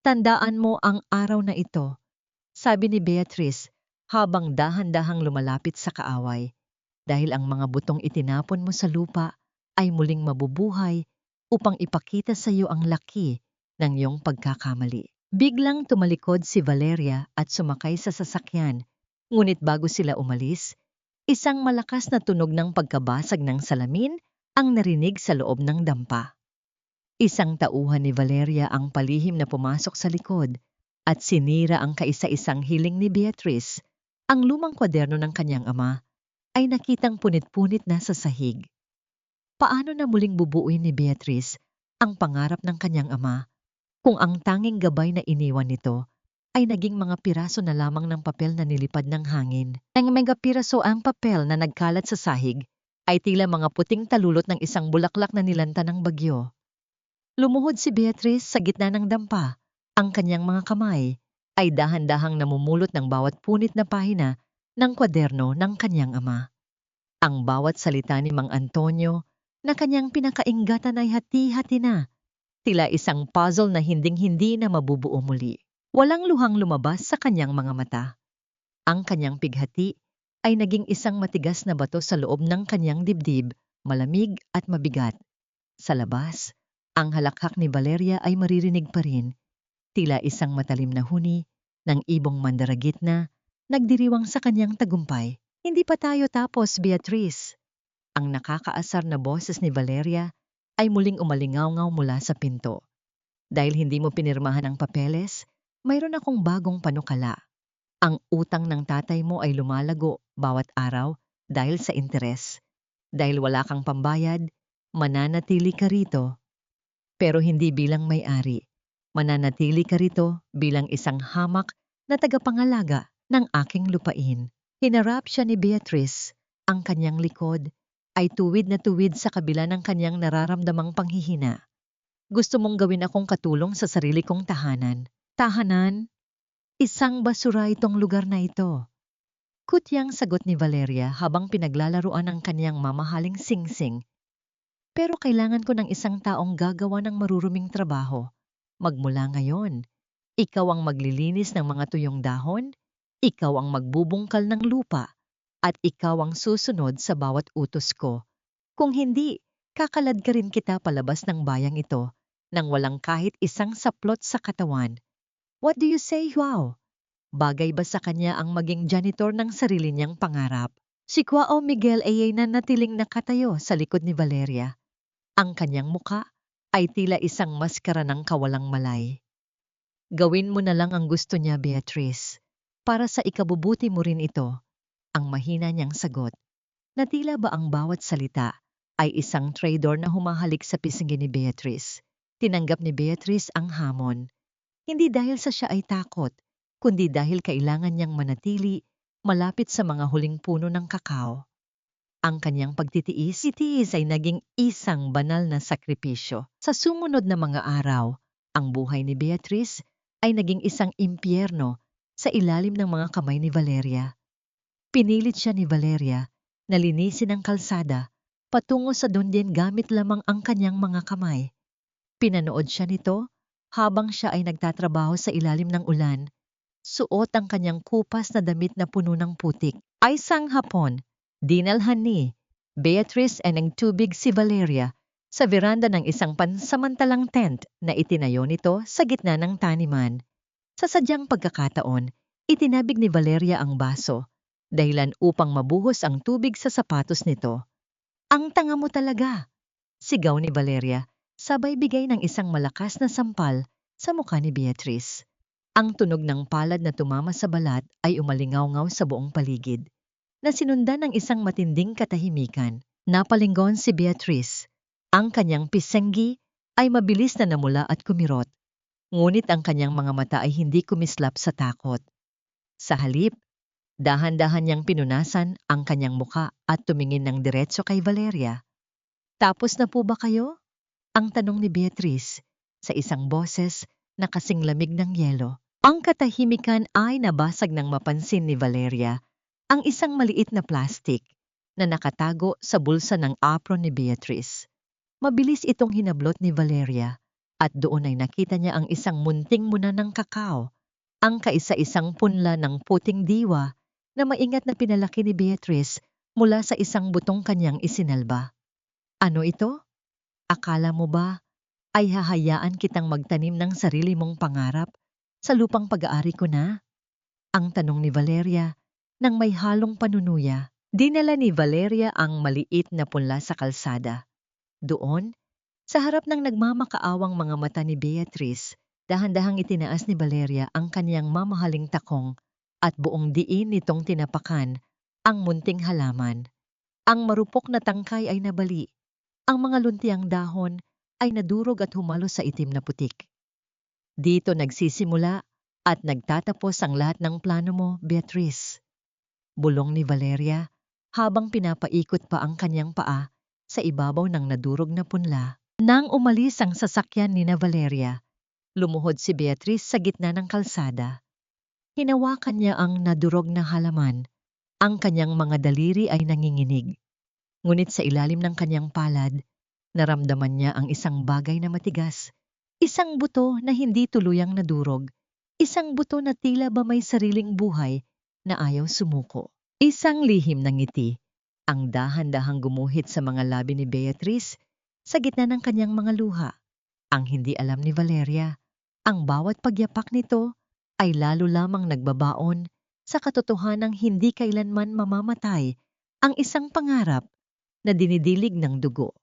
tandaan mo ang araw na ito, sabi ni Beatrice habang dahan-dahang lumalapit sa kaaway. Dahil ang mga butong itinapon mo sa lupa ay muling mabubuhay upang ipakita sa iyo ang laki ng iyong pagkakamali. Biglang tumalikod si Valeria at sumakay sa sasakyan, ngunit bago sila umalis, isang malakas na tunog ng pagkabasag ng salamin ang narinig sa loob ng dampa. Isang tauhan ni Valeria ang palihim na pumasok sa likod at sinira ang kaisa-isang hiling ni Beatrice. Ang lumang kwaderno ng kanyang ama ay nakitang punit-punit na sa sahig. Paano na muling bubuuin ni Beatrice ang pangarap ng kanyang ama kung ang tanging gabay na iniwan nito ay naging mga piraso na lamang ng papel na nilipad ng hangin? Ang mga piraso ang papel na nagkalat sa sahig ay tila mga puting talulot ng isang bulaklak na nilanta ng bagyo. Lumuhod si Beatrice sa gitna ng dampa. Ang kanyang mga kamay ay dahan-dahang namumulot ng bawat punit na pahina ng kwaderno ng kanyang ama. Ang bawat salita ni Mang Antonio na kanyang pinakaingatan ay hati-hati na, tila isang puzzle na hinding-hindi na mabubuo muli. Walang luhang lumabas sa kanyang mga mata. Ang kanyang pighati ay naging isang matigas na bato sa loob ng kanyang dibdib, malamig at mabigat. Sa labas, ang halakhak ni Valeria ay maririnig pa rin. tila isang matalim na huni ng ibong mandaragit na nagdiriwang sa kanyang tagumpay. Hindi pa tayo tapos, Beatrice. Ang nakakaasar na boses ni Valeria ay muling umalingaw-ngaw mula sa pinto. Dahil hindi mo pinirmahan ang papeles, mayroon akong bagong panukala. Ang utang ng tatay mo ay lumalago bawat araw dahil sa interes. Dahil wala kang pambayad, mananatili ka rito. Pero hindi bilang may-ari. Mananatili ka rito bilang isang hamak na tagapangalaga ng aking lupain. Hinarap siya ni Beatrice. Ang kanyang likod ay tuwid na tuwid sa kabila ng kanyang nararamdamang panghihina. Gusto mong gawin akong katulong sa sarili kong tahanan. Tahanan? Isang basura itong lugar na ito. Kutyang sagot ni Valeria habang pinaglalaruan ang kanyang mamahaling singsing. Pero kailangan ko ng isang taong gagawa ng maruruming trabaho. Magmula ngayon, ikaw ang maglilinis ng mga tuyong dahon, ikaw ang magbubungkal ng lupa, at ikaw ang susunod sa bawat utos ko. Kung hindi, kakalad ka rin kita palabas ng bayang ito nang walang kahit isang saplot sa katawan. What do you say, Joao? Bagay ba sa kanya ang maging janitor ng sarili niyang pangarap? Si Joao Miguel ay nanatiling nakatayo sa likod ni Valeria. Ang kanyang muka ay tila isang maskara ng kawalang malay. Gawin mo na lang ang gusto niya, Beatrice. Para sa ikabubuti mo rin ito. Ang mahina niyang sagot. Na tila ba ang bawat salita ay isang traitor na humahalik sa pisngi ni Beatrice. Tinanggap ni Beatrice ang hamon. Hindi dahil sa siya ay takot, kundi dahil kailangan niyang manatili malapit sa mga huling puno ng kakao. Ang kanyang pagtitiis ay naging isang banal na sakripisyo. Sa sumunod na mga araw, ang buhay ni Beatrice ay naging isang impyerno sa ilalim ng mga kamay ni Valeria. Pinilit siya ni Valeria na linisin ang kalsada patungo sa Dondien gamit lamang ang kanyang mga kamay. Pinanood siya nito habang siya ay nagtatrabaho sa ilalim ng ulan. Suot ang kanyang kupas na damit na puno ng putik. Ay sang hapon, dinalhan ni Beatrice ng tubig si Valeria sa veranda ng isang pansamantalang tent na itinayo nito sa gitna ng taniman. Sa sadyang pagkakataon, itinabig ni Valeria ang baso, dahilan upang mabuhos ang tubig sa sapatos nito. Ang tanga mo talaga! Sigaw ni Valeria, sabay bigay ng isang malakas na sampal sa mukha ni Beatrice. Ang tunog ng palad na tumama sa balat ay umalingaw-ngaw sa buong paligid, na sinundan ng isang matinding katahimikan. Napalingon si Beatrice. Ang kanyang pisenggi ay mabilis na namula at kumirot, ngunit ang kanyang mga mata ay hindi kumislap sa takot. Sa halip, dahan-dahan niyang pinunasan ang kanyang muka at tumingin ng diretso kay Valeria. Tapos na po ba kayo? Ang tanong ni Beatrice sa isang boses na kasing lamig ng yelo. Ang katahimikan ay nabasag ng mapansin ni Valeria ang isang maliit na plastik na nakatago sa bulsa ng apron ni Beatrice. Mabilis itong hinablot ni Valeria at doon ay nakita niya ang isang munting muna ng kakao, ang kaisa-isang punla ng puting diwa na maingat na pinalaki ni Beatrice mula sa isang butong kanyang isinalba. Ano ito? Akala mo ba ay hahayaan kitang magtanim ng sarili mong pangarap sa lupang pag-aari ko na? Ang tanong ni Valeria nang may halong panunuya. Dinala ni Valeria ang maliit na punla sa kalsada. Doon, sa harap ng nagmamakaawang mga mata ni Beatrice, dahan-dahang itinaas ni Valeria ang kaniyang mamahaling takong at buong diin nitong tinapakan ang munting halaman. Ang marupok na tangkay ay nabali. Ang mga luntiang dahon ay nadurog at humalo sa itim na putik. Dito nagsisimula at nagtatapos ang lahat ng plano mo, Beatrice. Bulong ni Valeria habang pinapaikot pa ang kanyang paa sa ibabaw ng nadurog na punla. Nang umalis ang sasakyan ni Valeria, lumuhod si Beatrice sa gitna ng kalsada. Hinawakan niya ang nadurog na halaman. Ang kanyang mga daliri ay nanginginig. Ngunit sa ilalim ng kanyang palad, naramdaman niya ang isang bagay na matigas. Isang buto na hindi tuluyang nadurog. Isang buto na tila ba may sariling buhay na ayaw sumuko. Isang lihim ng ngiti ang dahan-dahang gumuhit sa mga labi ni Beatrice sa gitna ng kanyang mga luha. Ang hindi alam ni Valeria, Ang bawat pagyapak nito ay lalo lamang nagbabaon sa katotohanang hindi kailanman mamamatay ang isang pangarap na dinidilig ng dugo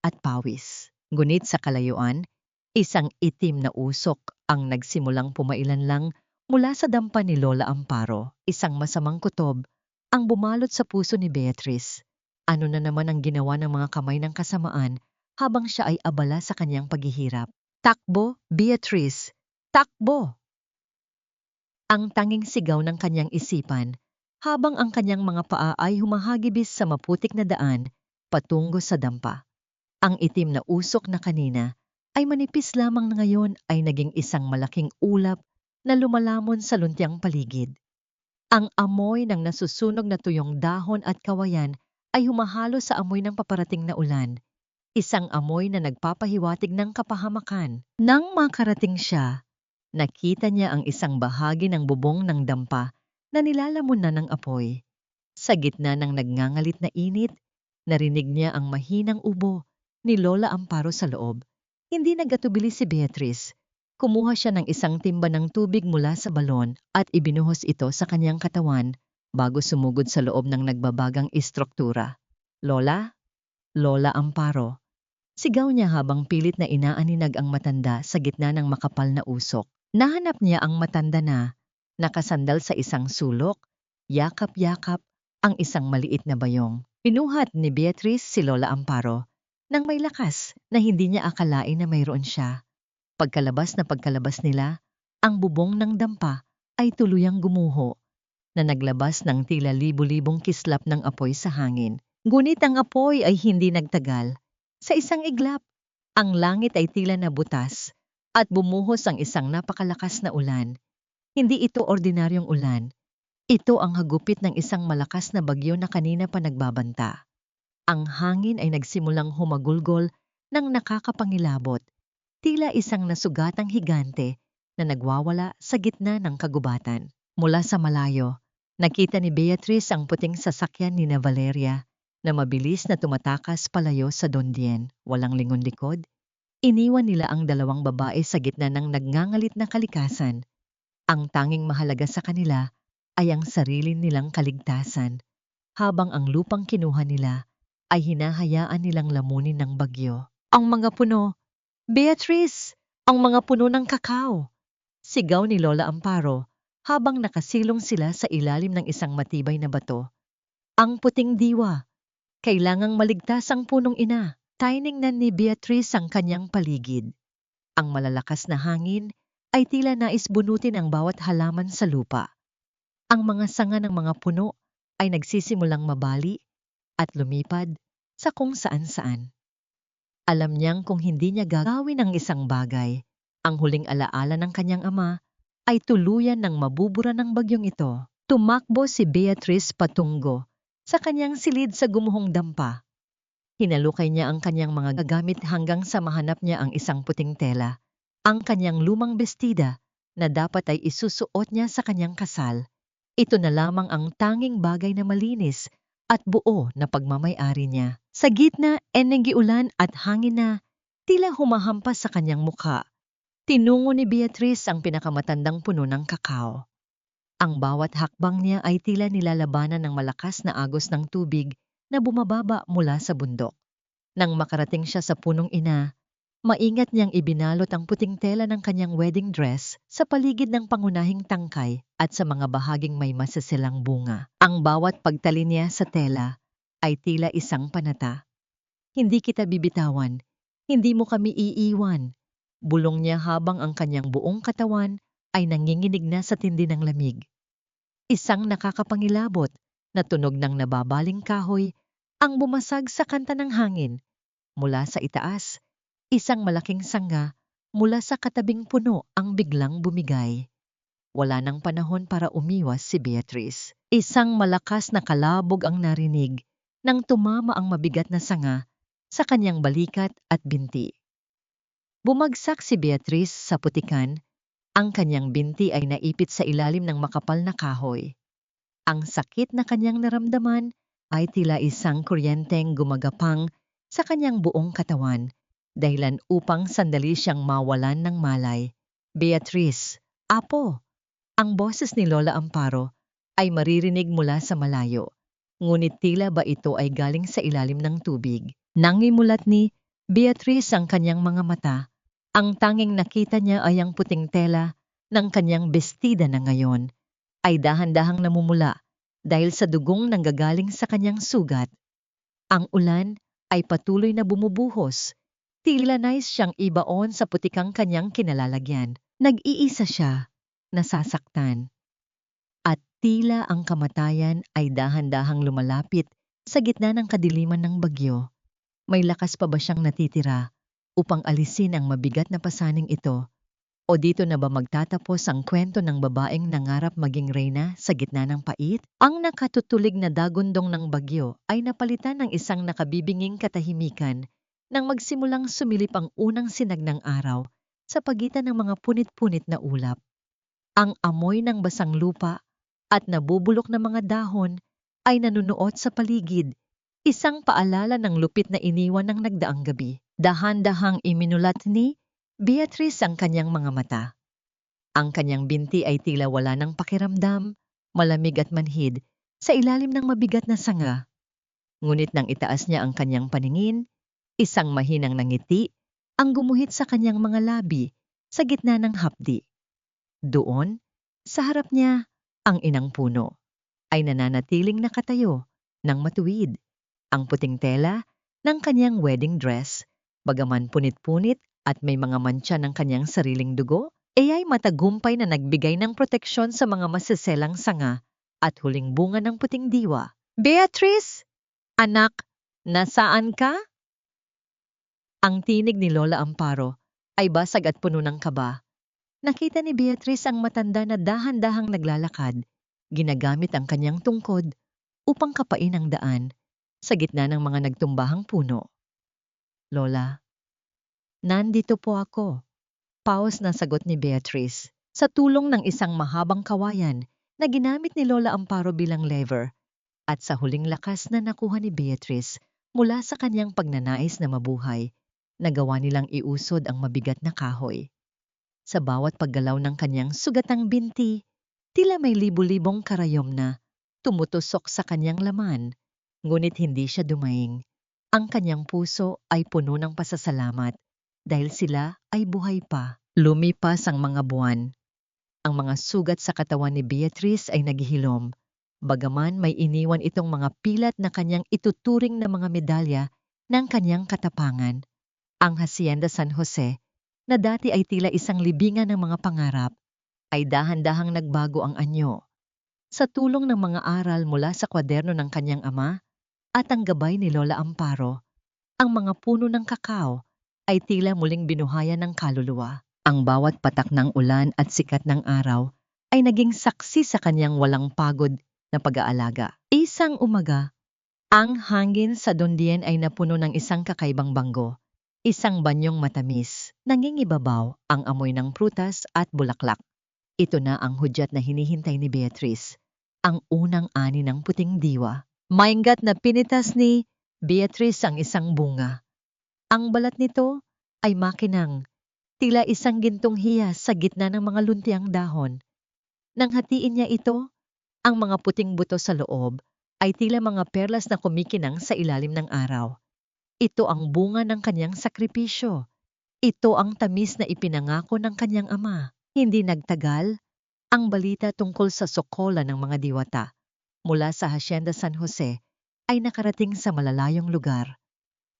at pawis. Ngunit sa kalayuan, isang itim na usok ang nagsimulang pumailan lang mula sa dampa ni Lola Amparo. Isang masamang kutob ang bumalot sa puso ni Beatrice. Ano na naman ang ginawa ng mga kamay ng kasamaan habang siya ay abala sa kanyang paghihirap? Takbo, Beatrice! Takbo! Ang tanging sigaw ng kanyang isipan habang ang kanyang mga paa ay humahagibis sa maputik na daan patungo sa dampa. Ang itim na usok na kanina ay manipis lamang na ngayon ay naging isang malaking ulap na lumalamon sa luntiang paligid. Ang amoy ng nasusunog na tuyong dahon at kawayan ay humahalo sa amoy ng paparating na ulan. Isang amoy na nagpapahiwatig ng kapahamakan. Nang makarating siya, nakita niya ang isang bahagi ng bubong ng dampa na nilalamon na ng apoy. Sa gitna ng nagngangalit na init, narinig niya ang mahinang ubo ni Lola Amparo sa loob. Hindi nagatubili si Beatrice. Kumuha siya ng isang timba ng tubig mula sa balon at ibinuhos ito sa kanyang katawan bago sumugod sa loob ng nagbabagang istruktura. Lola? Lola Amparo. Sigaw niya habang pilit na inaaninag ang matanda sa gitna ng makapal na usok. Nahanap niya ang matanda na nakasandal sa isang sulok, yakap-yakap ang isang maliit na bayong. Pinuhat ni Beatrice si Lola Amparo nang may lakas na hindi niya akalain na mayroon siya. Pagkalabas nila, ang bubong ng dampa ay tuluyang gumuho na naglabas ng tila libu-libong kislap ng apoy sa hangin. Ngunit ang apoy ay hindi nagtagal. Sa isang iglap, ang langit ay tila nabutas at bumuhos ang isang napakalakas na ulan. Hindi ito ordinaryong ulan. Ito ang hagupit ng isang malakas na bagyo na kanina pa nagbabanta. Ang hangin ay nagsimulang humagulgol ng nakakapangilabot, tila isang nasugatang higante na nagwawala sa gitna ng kagubatan. Mula sa malayo, nakita ni Beatrice ang puting sasakyan ni na Valeria na mabilis na tumatakas palayo sa Dondien. Walang lingon-likod. Iniwan nila ang dalawang babae sa gitna ng nagngangalit na kalikasan. Ang tanging mahalaga sa kanila ay ang sarili nilang kaligtasan, habang ang lupang kinuha nila ay hinahayaan nilang lamunin ng bagyo. Ang mga puno, Beatrice! Ang mga puno ng kakao! Sigaw ni Lola Amparo habang nakasilong sila sa ilalim ng isang matibay na bato. Ang puting diwa! Kailangang maligtas ang punong ina. Tiningnan ni Beatrice ang kanyang paligid. Ang malalakas na hangin ay tila nais bunutin ang bawat halaman sa lupa. Ang mga sanga ng mga puno ay nagsisimulang mabali at lumipad sa kung saan-saan. Alam niyang kung hindi niya gagawin ang isang bagay, ang huling alaala ng kanyang ama ay tuluyan ng mabubura ng bagyong ito. Tumakbo si Beatrice patungo sa kanyang silid sa gumuhong dampa. Hinalukay niya ang kanyang mga gamit hanggang sa mahanap niya ang isang puting tela, ang kanyang lumang bestida na dapat ay isusuot niya sa kanyang kasal. Ito na lamang ang tanging bagay na malinis at buo na pagmamay-ari niya. Sa gitna, ulan at hangin na tila humahampas sa kanyang mukha. Tinungo ni Beatrice ang pinakamatandang puno ng kakao. Ang bawat hakbang niya ay tila nilalabanan ng malakas na agos ng tubig na bumababa mula sa bundok. Nang makarating siya sa punong ina, maingat niyang ibinalot ang puting tela ng kanyang wedding dress sa paligid ng pangunahing tangkay at sa mga bahaging may masasilang bunga. Ang bawat pagtali niya sa tela ay tila isang panata. Hindi kita bibitawan, hindi mo kami iiwan. Bulong niya habang ang kanyang buong katawan ay nanginginig na sa tindi ng lamig. Isang nakakapangilabot na tunog ng nababaling kahoy ang bumasag sa kanta ng hangin. Mula sa itaas, isang malaking sanga mula sa katabing puno ang biglang bumigay. Wala nang panahon para umiwas si Beatrice. Isang malakas na kalabog ang narinig nang tumama ang mabigat na sanga sa kanyang balikat at binti. Bumagsak si Beatrice sa putikan. Ang kanyang binti ay naipit sa ilalim ng makapal na kahoy. Ang sakit na kanyang naramdaman ay tila isang kuryenteng gumagapang sa kanyang buong katawan, dahilan upang sandali siyang mawalan ng malay. Beatrice, Apo, ang boses ni Lola Amparo ay maririnig mula sa malayo. Ngunit tila ba ito ay galing sa ilalim ng tubig. Nangimulat ni Beatrice ang kanyang mga mata. Ang tanging nakita niya ay ang puting tela ng kanyang bestida na ngayon ay dahan-dahang namumula dahil sa dugong nanggagaling sa kanyang sugat. Ang ulan ay patuloy na bumubuhos. Tila nais siyang ibaon sa putikang kanyang kinalalagyan. Nag-iisa siya, nasasaktan. At tila ang kamatayan ay dahan-dahang lumalapit sa gitna ng kadiliman ng bagyo. May lakas pa ba siyang natitira upang alisin ang mabigat na pasaning ito? O dito na ba magtatapos ang kwento ng babaeng nangarap maging reyna sa gitna ng pait? Ang nakatutulig na dagundong ng bagyo ay napalitan ng isang nakabibinging katahimikan nang magsimulang sumilip ang unang sinag ng araw sa pagitan ng mga punit-punit na ulap. Ang amoy ng basang lupa at nabubulok na mga dahon ay nanunuot sa paligid. Isang paalala ng lupit na iniwan ng nagdaang gabi. Dahan-dahang iminulat ni Beatrice ang kanyang mga mata. Ang kanyang binti ay tila wala ng pakiramdam, malamig at manhid, sa ilalim ng mabigat na sanga. Ngunit nang itaas niya ang kanyang paningin, isang mahinang ngiti ang gumuhit sa kanyang mga labi sa gitna ng hapdi. Doon, sa harap niya, ang inang puno ay nananatiling nakatayo ng matuwid. Ang puting tela ng kanyang wedding dress, bagaman punit-punit at may mga mantsa ng kanyang sariling dugo, ay matagumpay na nagbigay ng proteksyon sa mga masiselang sanga at huling bunga ng puting diwa. Beatrice! Anak, nasaan ka? Ang tinig ni Lola Amparo ay basag at puno ng kaba. Nakita ni Beatrice ang matanda na dahan-dahang naglalakad, ginagamit ang kanyang tungkod upang kapain ang daan sa gitna ng mga nagtumbahang puno. Lola, nandito po ako. Paos na sagot ni Beatrice sa tulong ng isang mahabang kawayan na ginamit ni Lola Amparo bilang lever at sa huling lakas na nakuha ni Beatrice mula sa kanyang pagnanais na mabuhay, nagawa nilang iusod ang mabigat na kahoy. Sa bawat paggalaw ng kanyang sugatang binti, tila may libu-libong karayom na tumutusok sa kanyang laman. Ngunit hindi siya dumaing. Ang kanyang puso ay puno ng pasasalamat dahil sila ay buhay pa. Lumipas ang mga buwan. Ang mga sugat sa katawan ni Beatrice ay naghihilom. Bagaman may iniwan itong mga pilat na kanyang ituturing na mga medalya ng kanyang katapangan. Ang Hacienda San Jose, na dati ay tila isang libingan ng mga pangarap, ay dahan-dahang nagbago ang anyo. Sa tulong ng mga aral mula sa kwaderno ng kanyang ama, at ang gabay ni Lola Amparo, ang mga puno ng kakao ay tila muling binuhayan ng kaluluwa. Ang bawat patak ng ulan at sikat ng araw ay naging saksi sa kanyang walang pagod na pag-aalaga. Isang umaga, ang hangin sa Dondien ay napuno ng isang kakaibang banggo. Isang banyong matamis, nangingibabaw ang amoy ng prutas at bulaklak. Ito na ang hudyat na hinihintay ni Beatrice, ang unang ani ng puting diwa. Mainggat na pinitas ni Beatrice ang isang bunga. Ang balat nito ay makinang, tila isang gintong hiyas sa gitna ng mga luntiang dahon. Nang hatiin niya ito, ang mga puting buto sa loob ay tila mga perlas na kumikinang sa ilalim ng araw. Ito ang bunga ng kanyang sakripisyo. Ito ang tamis na ipinangako ng kanyang ama. Hindi nagtagal, ang balita tungkol sa sokola ng mga diwata mula sa Hacienda San Jose ay nakarating sa malalayong lugar.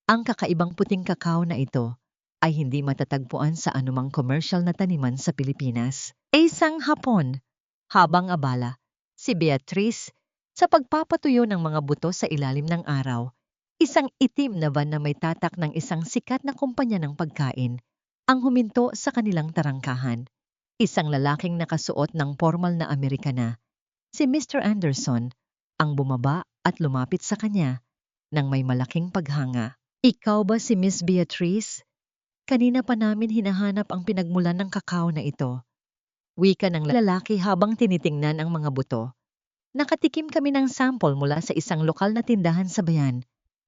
Ang kakaibang puting kakao na ito ay hindi matatagpuan sa anumang commercial na taniman sa Pilipinas. Isang hapon, habang abala, si Beatrice sa pagpapatuyo ng mga buto sa ilalim ng araw, isang itim na van na may tatak ng isang sikat na kumpanya ng pagkain ang huminto sa kanilang tarangkahan. Isang lalaking nakasuot ng formal na Amerikana, si Mr. Anderson, ang bumaba at lumapit sa kanya nang may malaking paghanga. Ikaw ba si Miss Beatrice? Kanina pa namin hinahanap ang pinagmulan ng kakao na ito. Wika ng lalaki habang tinitingnan ang mga buto. Nakatikim kami ng sample mula sa isang lokal na tindahan sa bayan.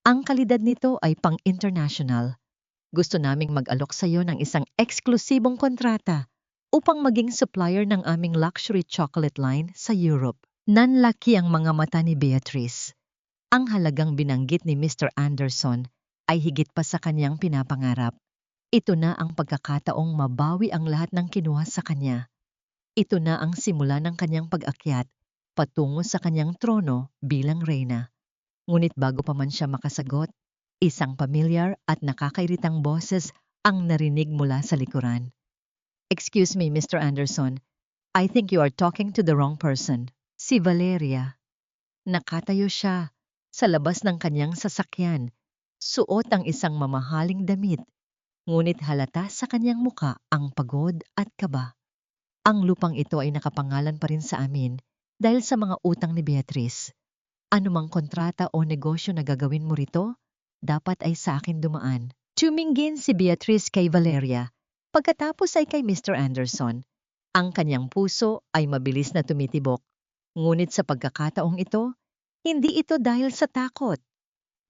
Ang kalidad nito ay pang-international. Gusto naming mag-alok sa iyo ng isang eksklusibong kontrata upang maging supplier ng aming luxury chocolate line sa Europe. Nanlaki ang mga mata ni Beatrice. Ang halagang binanggit ni Mr. Anderson ay higit pa sa kanyang pinapangarap. Ito na ang pagkakataong mabawi ang lahat ng kinuha sa kanya. Ito na ang simula ng kanyang pag-akyat patungo sa kanyang trono bilang reyna. Ngunit bago pa man siya makasagot, isang pamilyar at nakakairitang boses ang narinig mula sa likuran. "Excuse me, Mr. Anderson. I think you are talking to the wrong person." Si Valeria. Nakatayo siya sa labas ng kanyang sasakyan. Suot ang isang mamahaling damit, ngunit halata sa kanyang muka ang pagod at kaba. Ang lupang ito ay nakapangalan pa rin sa amin dahil sa mga utang ni Beatrice. Anumang kontrata o negosyo na gagawin mo rito, dapat ay sa akin dumaan. Tumingin si Beatrice kay Valeria, pagkatapos ay kay Mr. Anderson. Ang kanyang puso ay mabilis na tumitibok. Ngunit sa pagkakataong ito, hindi ito dahil sa takot.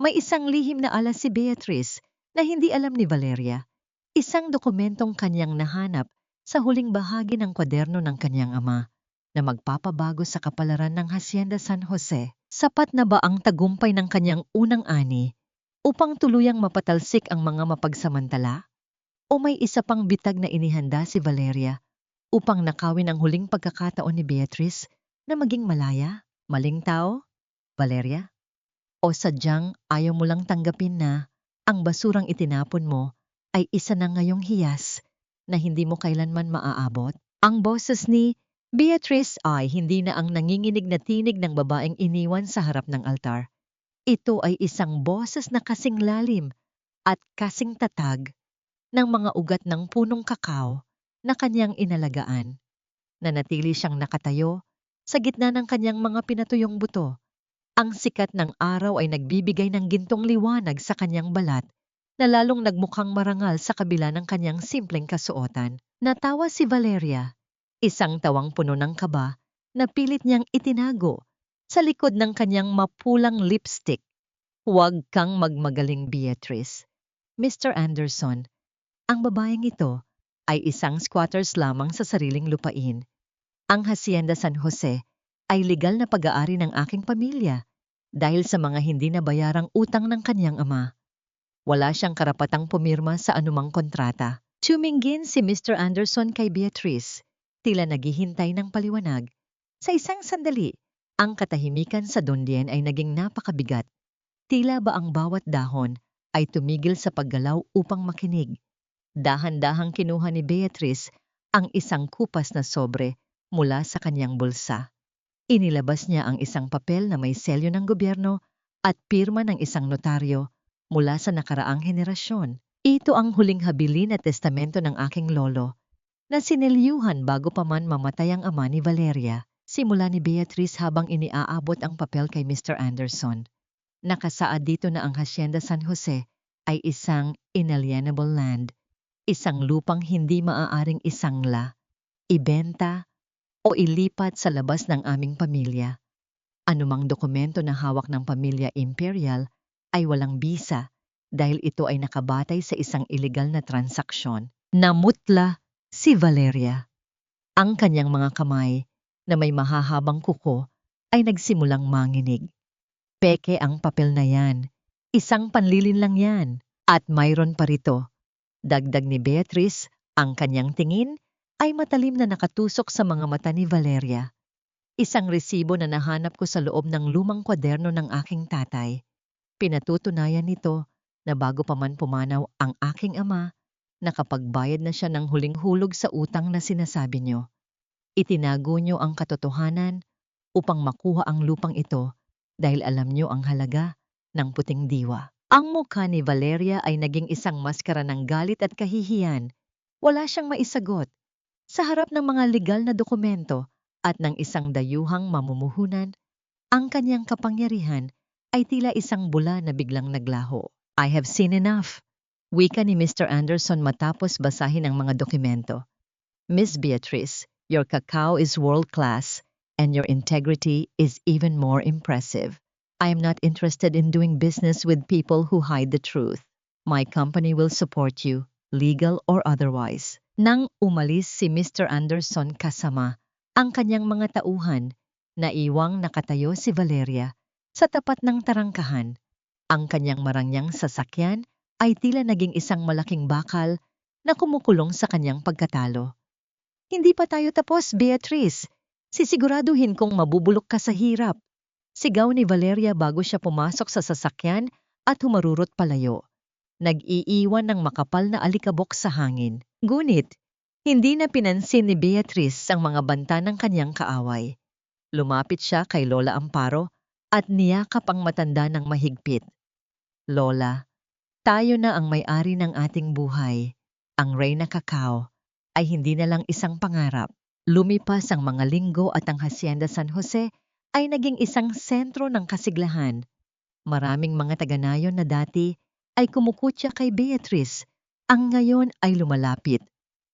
May isang lihim na alas si Beatrice na hindi alam ni Valeria. Isang dokumentong kanyang nahanap sa huling bahagi ng kwaderno ng kanyang ama na magpapabago sa kapalaran ng Hacienda San Jose. Sapat na ba ang tagumpay ng kanyang unang ani upang tuluyang mapatalsik ang mga mapagsamantala? O may isa pang bitag na inihanda si Valeria upang nakawin ang huling pagkakataon ni Beatrice na maging malaya? Maling tao, Valeria? O sadyang ayaw mo lang tanggapin na ang basurang itinapon mo ay isa na ngayong hiyas na hindi mo kailanman maaabot? Ang boses ni Beatrice ay hindi na ang nanginginig na tinig ng babaeng iniwan sa harap ng altar. Ito ay isang boses na kasing lalim at kasing tatag ng mga ugat ng punong kakao na kanyang inalagaan. Nanatili siyang nakatayo sa gitna ng kanyang mga pinatuyong buto. Ang sikat ng araw ay nagbibigay ng gintong liwanag sa kanyang balat na lalong nagmukhang marangal sa kabila ng kanyang simpleng kasuotan. Natawa si Valeria, isang tawang puno ng kaba na pilit niyang itinago sa likod ng kanyang mapulang lipstick. "Huwag kang magmagaling, Beatrice. Mr. Anderson, ang babaeng ito ay isang squatters lamang sa sariling lupain. Ang Hacienda San Jose ay legal na pag-aari ng aking pamilya dahil sa mga hindi nabayarang utang ng kanyang ama. Wala siyang karapatang pumirma sa anumang kontrata." Tumingin si Mr. Anderson kay Beatrice, tila naghihintay ng paliwanag. Sa isang sandali, ang katahimikan sa Dondien ay naging napakabigat. Tila ba ang bawat dahon ay tumigil sa paggalaw upang makinig. Dahan-dahang kinuha ni Beatrice ang isang kupas na sobre mula sa kanyang bulsa. Inilabas niya ang isang papel na may selyo ng gobyerno at pirma ng isang notaryo mula sa nakaraang henerasyon. Ito ang huling habilin at testamento ng aking lolo na sinelyuhan bago pa man mamatay ang ama ni Valeria. Simula ni Beatrice habang iniaabot ang papel kay Mr. Anderson. Nakasaad dito na ang Hacienda San Jose ay isang inalienable land, isang lupang hindi maaaring isangla, ibenta, o ilipat sa labas ng aming pamilya. Anumang dokumento na hawak ng pamilya imperial ay walang bisa dahil ito ay nakabatay sa isang ilegal na transaksyon. Namutla si Valeria. Ang kanyang mga kamay na may mahahabang kuko ay nagsimulang manginig. Peke ang papel na yan. Isang panlilin lang yan. At mayroon pa rito. Dagdag ni Beatrice, ang kanyang tingin ay matalim na nakatusok sa mga mata ni Valeria. Isang resibo na nahanap ko sa loob ng lumang kwaderno ng aking tatay. Pinatutunayan nito na bago pa man pumanaw ang aking ama, nakapagbayad na siya ng huling hulog sa utang na sinasabi niyo. Itinago niyo ang katotohanan upang makuha ang lupang ito dahil alam niyo ang halaga ng puting diwa. Ang mukha ni Valeria ay naging isang maskara ng galit at kahihiyan. Wala siyang maisagot. Sa harap ng mga legal na dokumento at ng isang dayuhang mamumuhunan, ang kanyang kapangyarihan ay tila isang bula na biglang naglaho. "I have seen enough," wika ni Mr. Anderson matapos basahin ang mga dokumento. "Miss Beatrice, your cacao is world-class and your integrity is even more impressive. I am not interested in doing business with people who hide the truth. My company will support you, legal or otherwise. Nang umalis si Mr. Anderson kasama ang kanyang mga tauhan, naiwang nakatayo si Valeria sa tapat ng tarangkahan. Ang kanyang marangyang sasakyan ay tila naging isang malaking bakal na kumukulong sa kanyang pagkatalo. Hindi pa tayo tapos, Beatrice. Sisiguraduhin kong mabubulok ka sa hirap. Sigaw ni Valeria bago siya pumasok sa sasakyan at humarurot palayo. Nag-iiwan ng makapal na alikabok sa hangin. Ngunit, hindi na pinansin ni Beatrice ang mga banta ng kanyang kaaway. Lumapit siya kay Lola Amparo at niyakap ang matanda ng mahigpit. Lola, tayo na ang may-ari ng ating buhay. Ang Reyna Cacao ay hindi na lang isang pangarap. Lumipas ang mga linggo at ang Hacienda San Jose ay naging isang sentro ng kasiglahan. Maraming mga taga-nayon na dati ay kumukutya kay Beatrice, ang ngayon ay lumalapit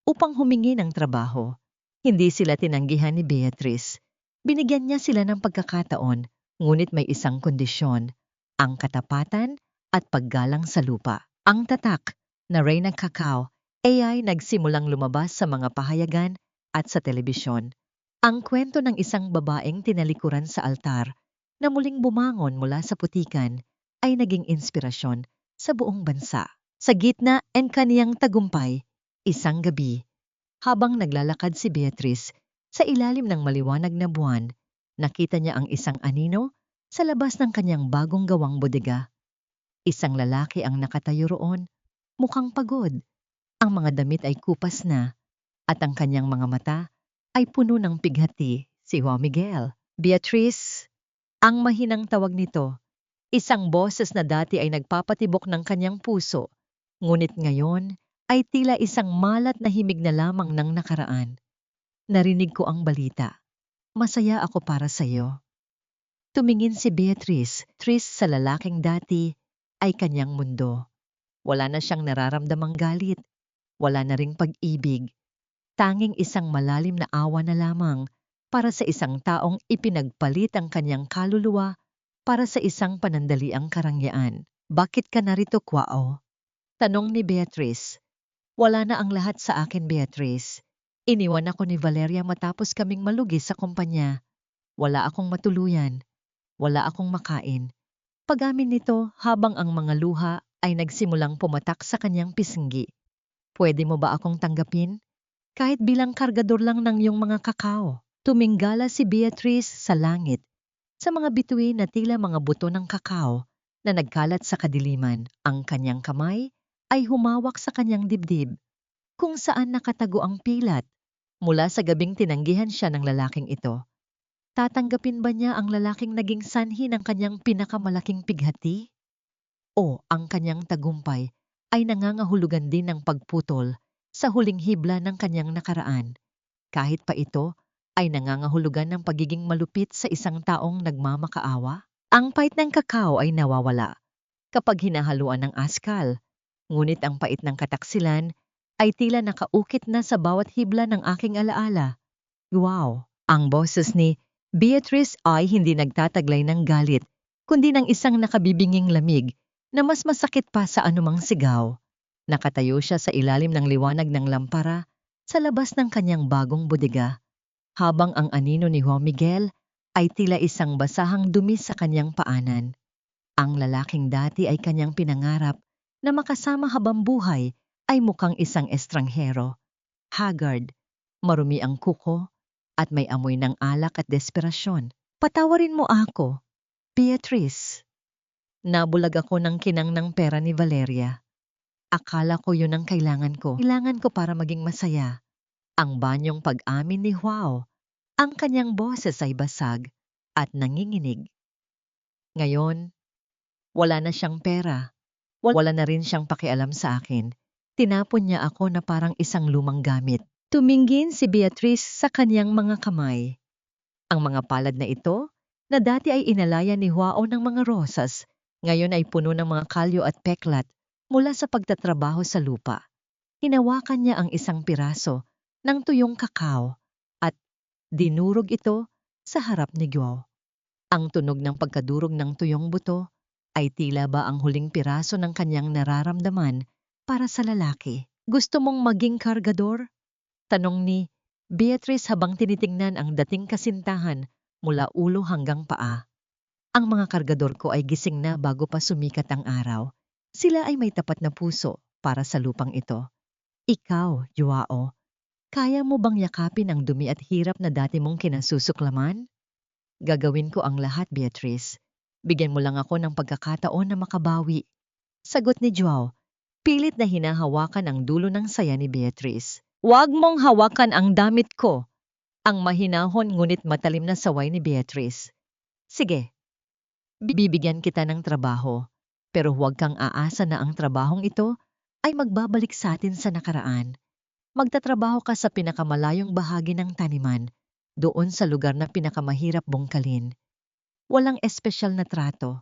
upang humingi ng trabaho. Hindi sila tinanggihan ni Beatrice. Binigyan niya sila ng pagkakataon, ngunit may isang kondisyon, ang katapatan at paggalang sa lupa. Ang tatak na Reyna Cacao ay nagsimulang lumabas sa mga pahayagan at sa telebisyon. Ang kwento ng isang babaeng tinalikuran sa altar na muling bumangon mula sa putikan ay naging inspirasyon sa buong bansa. Sa gitna ng kaniyang tagumpay, isang gabi, habang naglalakad si Beatrice sa ilalim ng maliwanag na buwan, nakita niya ang isang anino sa labas ng kanyang bagong gawang bodega. Isang lalaki ang nakatayo roon, mukhang pagod. Ang mga damit ay kupas na, at ang kanyang mga mata ay puno ng pighati, si Juan Miguel. Beatrice, ang mahinang tawag nito. Isang boses na dati ay nagpapatibok ng kanyang puso, ngunit ngayon ay tila isang malat na himig na lamang ng nakaraan. Narinig ko ang balita. Masaya ako para sa iyo. Tumingin si Beatrice, sa lalaking dati ay kanyang mundo. Wala na siyang nararamdamang galit, wala na ring pag-ibig. Tanging isang malalim na awa na lamang para sa isang taong ipinagpalit ang kanyang kaluluwa para sa isang panandaliang karangyaan. Bakit ka narito, Kwao? Tanong ni Beatrice. Wala na ang lahat sa akin, Beatrice. Iniwan ako ni Valeria matapos kaming malugi sa kumpanya. Wala akong matuluyan. Wala akong makain. Pag-amin nito habang ang mga luha ay nagsimulang pumatak sa kanyang pisngi. Pwede mo ba akong tanggapin? Kahit bilang kargador lang ng iyong mga kakao. Tuminggala si Beatrice sa langit, sa mga bituin na tila mga buto ng kakao na nagkalat sa kadiliman. Ang kanyang kamay ay humawak sa kanyang dibdib, kung saan nakatago ang pilat mula sa gabing tinanggihan siya ng lalaking ito. Tatanggapin ba niya ang lalaking naging sanhi ng kanyang pinakamalaking pighati? O ang kanyang tagumpay ay nangangahulugan din ng pagputol sa huling hibla ng kanyang nakaraan, kahit pa ito ay nangangahulugan ng pagiging malupit sa isang taong nagmamakaawa? Ang pait ng kakao ay nawawala kapag hinahaluan ng askal, ngunit ang pait ng kataksilan ay tila nakaukit na sa bawat hibla ng aking alaala. Wow! Ang boses ni Beatrice ay hindi nagtataglay ng galit, kundi ng isang nakabibinging lamig na mas masakit pa sa anumang sigaw. Nakatayo siya sa ilalim ng liwanag ng lampara sa labas ng kanyang bagong bodega, habang ang anino ni Juan Miguel ay tila isang basahang dumi sa kanyang paanan. Ang lalaking dati ay kanyang pinangarap na makasama habang buhay ay mukhang isang estranghero. Haggard, marumi ang kuko, at may amoy ng alak at desperasyon. Patawarin mo ako, Beatrice. Nabulag ako ng kinang ng pera ni Valeria. Akala ko yun ang kailangan ko. Kailangan ko para maging masaya. Ang banyong pag-amin ni Juan. Ang kanyang boses ay basag at nanginginig. Ngayon, wala na siyang pera. Wala na rin siyang pakialam sa akin. Tinapon niya ako na parang isang lumang gamit. Tumingin si Beatrice sa kanyang mga kamay. Ang mga palad na ito, na dati ay inalaya ni Juan ng mga rosas, ngayon ay puno ng mga kalyo at peklat mula sa pagtatrabaho sa lupa. Hinawakan niya ang isang piraso ng tuyong kakao at dinurog ito sa harap ni Juan. Ang tunog ng pagkadurog ng tuyong buto ay tila ba ang huling piraso ng kanyang nararamdaman para sa lalaki. Gusto mong maging kargador? Tanong ni Beatrice habang tinitingnan ang dating kasintahan mula ulo hanggang paa. Ang mga kargador ko ay gising na bago pa sumikat ang araw. Sila ay may tapat na puso para sa lupang ito. Ikaw, Joao, kaya mo bang yakapin ang dumi at hirap na dati mong kinasusuklaman? Gagawin ko ang lahat, Beatrice. Bigyan mo lang ako ng pagkakataon na makabawi. Sagot ni Joao, pilit na hinahawakan ang dulo ng saya ni Beatrice. Huwag mong hawakan ang damit ko. Ang mahinahon ngunit matalim na saway ni Beatrice. Sige, bibigyan kita ng trabaho. Pero huwag kang aasa na ang trabahong ito ay magbabalik sa atin sa nakaraan. Magtatrabaho ka sa pinakamalayong bahagi ng taniman, doon sa lugar na pinakamahirap bungkalin. Walang espesyal na trato,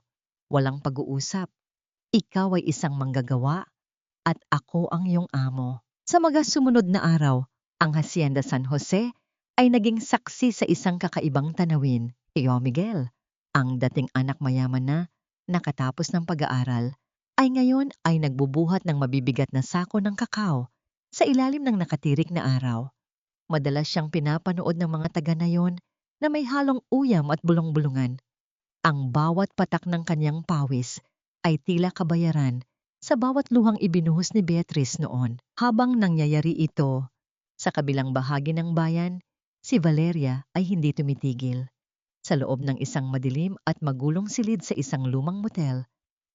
walang pag-uusap. Ikaw ay isang manggagawa at ako ang iyong amo. Sa mga sumunod na araw, ang Hacienda San Jose ay naging saksi sa isang kakaibang tanawin. Iyo Miguel, ang dating anak mayaman na nakatapos ng pag-aaral, ay ngayon ay nagbubuhat ng mabibigat na sako ng kakao sa ilalim ng nakatirik na araw. Madalas siyang pinapanood ng mga taga-nayon na may halong uyam at bulong-bulungan. Ang bawat patak ng kanyang pawis ay tila kabayaran sa bawat luhang ibinuhos ni Beatrice noon. Habang nangyayari ito, sa kabilang bahagi ng bayan, si Valeria ay hindi tumitigil. Sa loob ng isang madilim at magulong silid sa isang lumang motel,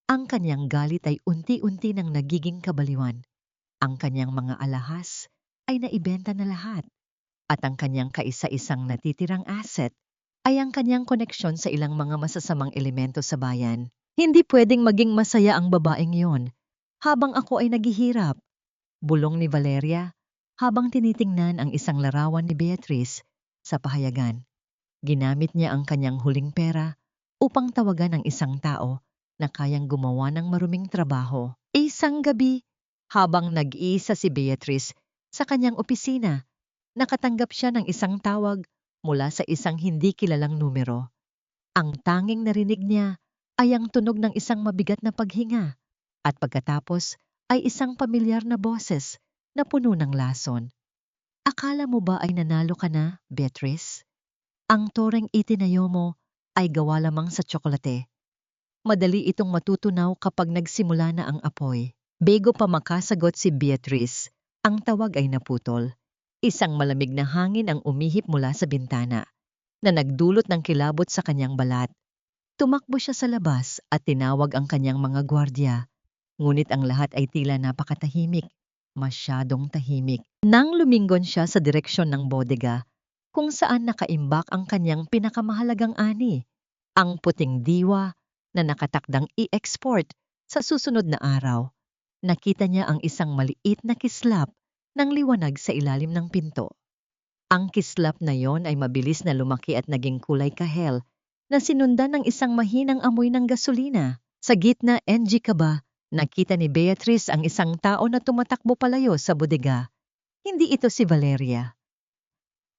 ang kanyang galit ay unti-unti nang nagiging kabaliwan. Ang kanyang mga alahas ay naibenta na lahat, at ang kanyang kaisa-isang natitirang asset ay ang kanyang koneksyon sa ilang mga masasamang elemento sa bayan. Hindi pwedeng maging masaya ang babaeng yon habang ako ay naghihirap, bulong ni Valeria habang tinitingnan ang isang larawan ni Beatrice sa pahayagan. Ginamit niya ang kanyang huling pera upang tawagan ang isang tao na kayang gumawa ng maruming trabaho. Isang gabi, habang nag-iisa si Beatrice sa kanyang opisina, nakatanggap siya ng isang tawag mula sa isang hindi kilalang numero. Ang tanging narinig niya ay ang tunog ng isang mabigat na paghinga at pagkatapos ay isang pamilyar na boses na puno ng lason. Akala mo ba ay nanalo ka na, Beatrice? Ang toreng itinayo mo ay gawa lamang sa tsokolate. Madali itong matutunaw kapag nagsimula na ang apoy. Bago pa makasagot si Beatrice, ang tawag ay naputol. Isang malamig na hangin ang umihip mula sa bintana, na nagdulot ng kilabot sa kanyang balat. Tumakbo siya sa labas at tinawag ang kanyang mga gwardya. Ngunit ang lahat ay tila napakatahimik, masyadong tahimik. Nang lumingon siya sa direksyon ng bodega, kung saan nakaimbak ang kanyang pinakamahalagang ani, ang puting diwa na nakatakdang i-export sa susunod na araw. Nakita niya ang isang maliit na kislap ng liwanag sa ilalim ng pinto. Ang kislap na yon ay mabilis na lumaki at naging kulay kahel na sinundan ng isang mahinang amoy ng gasolina. Sa gitna, NG ka ba? Nakita ni Beatrice ang isang tao na tumatakbo palayo sa bodega. Hindi ito si Valeria.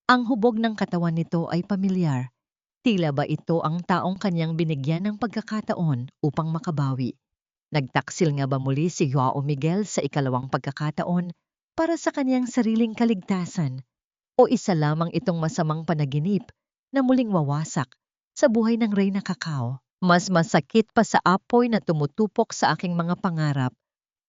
Ang hubog ng katawan nito ay pamilyar. Tila ba ito ang taong kanyang binigyan ng pagkakataon upang makabawi? Nagtaksil nga ba muli si Joao Miguel sa ikalawang pagkakataon para sa kanyang sariling kaligtasan? O isa lamang itong masamang panaginip na muling wawasak sa buhay ng Reyna Cacao? Mas masakit pa sa apoy na tumutupok sa aking mga pangarap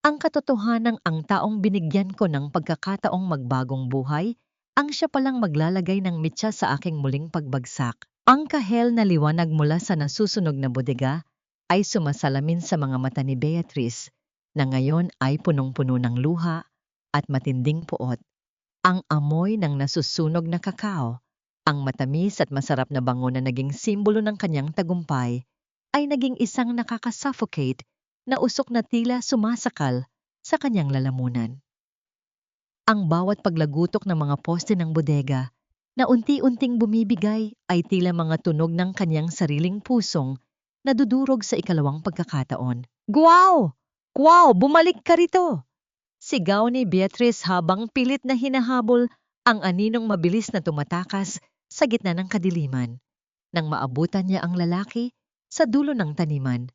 ang katotohanang ang taong binigyan ko ng pagkakataong magbagong buhay ang siya palang maglalagay ng mitsa sa aking muling pagbagsak. Ang kahel na liwanag mula sa nasusunog na bodega ay sumasalamin sa mga mata ni Beatrice na ngayon ay punong-puno ng luha at matinding puot. Ang amoy ng nasusunog na kakao, ang matamis at masarap na bango na naging simbolo ng kanyang tagumpay, ay naging isang nakakasuffocate na usok na tila sumasakal sa kanyang lalamunan. Ang bawat paglagutok ng mga poste ng bodega na unti-unting bumibigay ay tila mga tunog ng kanyang sariling pusong na dudurog sa ikalawang pagkakataon. Guaw! Guaw! Bumalik ka rito! Sigaw ni Beatrice habang pilit na hinahabol ang aninong mabilis na tumatakas sa gitna ng kadiliman. Nang maabutan niya ang lalaki sa dulo ng taniman,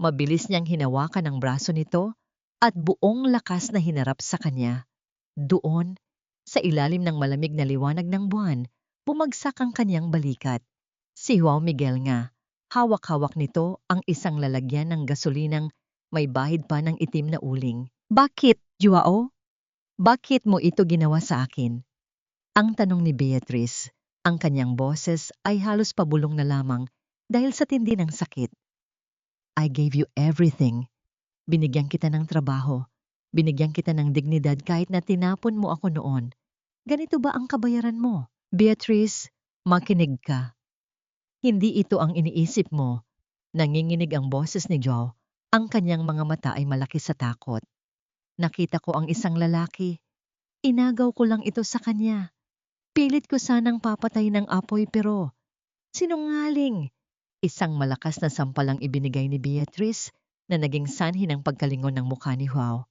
mabilis niyang hinawakan ang braso nito at buong lakas na hinarap sa kanya. Doon, sa ilalim ng malamig na liwanag ng buwan, bumagsak ang kanyang balikat. Si Juan Miguel nga, hawak-hawak nito ang isang lalagyan ng gasolinang may bahid pa ng itim na uling. Bakit, Joao? Bakit mo ito ginawa sa akin? Ang tanong ni Beatrice. Ang kanyang boses ay halos pabulong na lamang dahil sa tindi ng sakit. I gave you everything. Binigyan kita ng trabaho. Binigyan kita ng dignidad kahit na tinapon mo ako noon. Ganito ba ang kabayaran mo? Beatrice, makinig ka. Hindi ito ang iniisip mo. Nanginginig ang boses ni Joe. Ang kanyang mga mata ay malaki sa takot. Nakita ko ang isang lalaki. Inagaw ko lang ito sa kanya. Pilit ko sanang papatay ng apoy pero sinungaling. Isang malakas na sampalang ibinigay ni Beatrice na naging sanhi ng pagkalingon ng mukha ni Joao.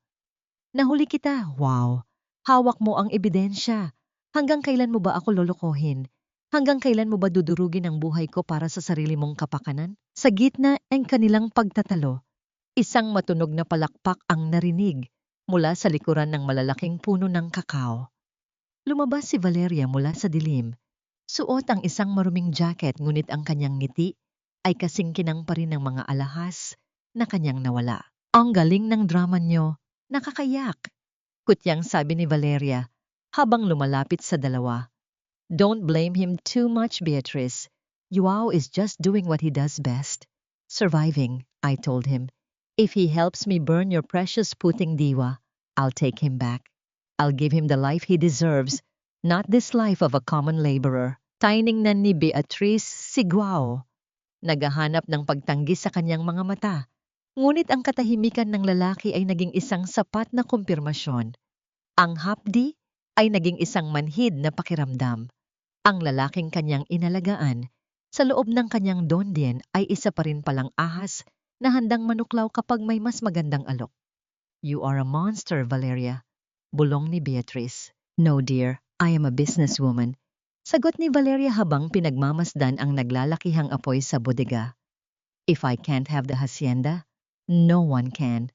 Nahuli kita, wow. Hawak mo ang ebidensya. Hanggang kailan mo ba ako lolokohin? Hanggang kailan mo ba dudurugin ang buhay ko para sa sarili mong kapakanan? Sa gitna ng kanilang pagtatalo, isang matunog na palakpak ang narinig mula sa likuran ng malalaking puno ng kakao. Lumabas si Valeria mula sa dilim. Suot ang isang maruming jacket ngunit ang kanyang ngiti ay kasing kinang pa rin ng mga alahas na kanyang nawala. Ang galing ng drama nyo, nakakayak. Kutyang sabi ni Valeria habang lumalapit sa dalawa. Don't blame him too much, Beatrice. Joao is just doing what he does best. Surviving, I told him. If he helps me burn your precious puting diwa, I'll take him back. I'll give him the life he deserves, not this life of a common laborer. Tiningnan ni Beatrice si Joao. Naghahanap ng pagtanggi sa kanyang mga mata. Ngunit ang katahimikan ng lalaki ay naging isang sapat na kumpirmasyon. Ang hapdi ay naging isang manhid na pakiramdam. Ang lalaking kanyang inalagaan sa loob ng kanyang dondien ay isa pa rin palang ahas na handang manuklaw kapag may mas magandang alok. You are a monster, Valeria. Bulong ni Beatrice. No dear, I am a businesswoman. Sagot ni Valeria habang pinagmamasdan ang naglalakihang apoy sa bodega. If I can't have the hacienda, no one can.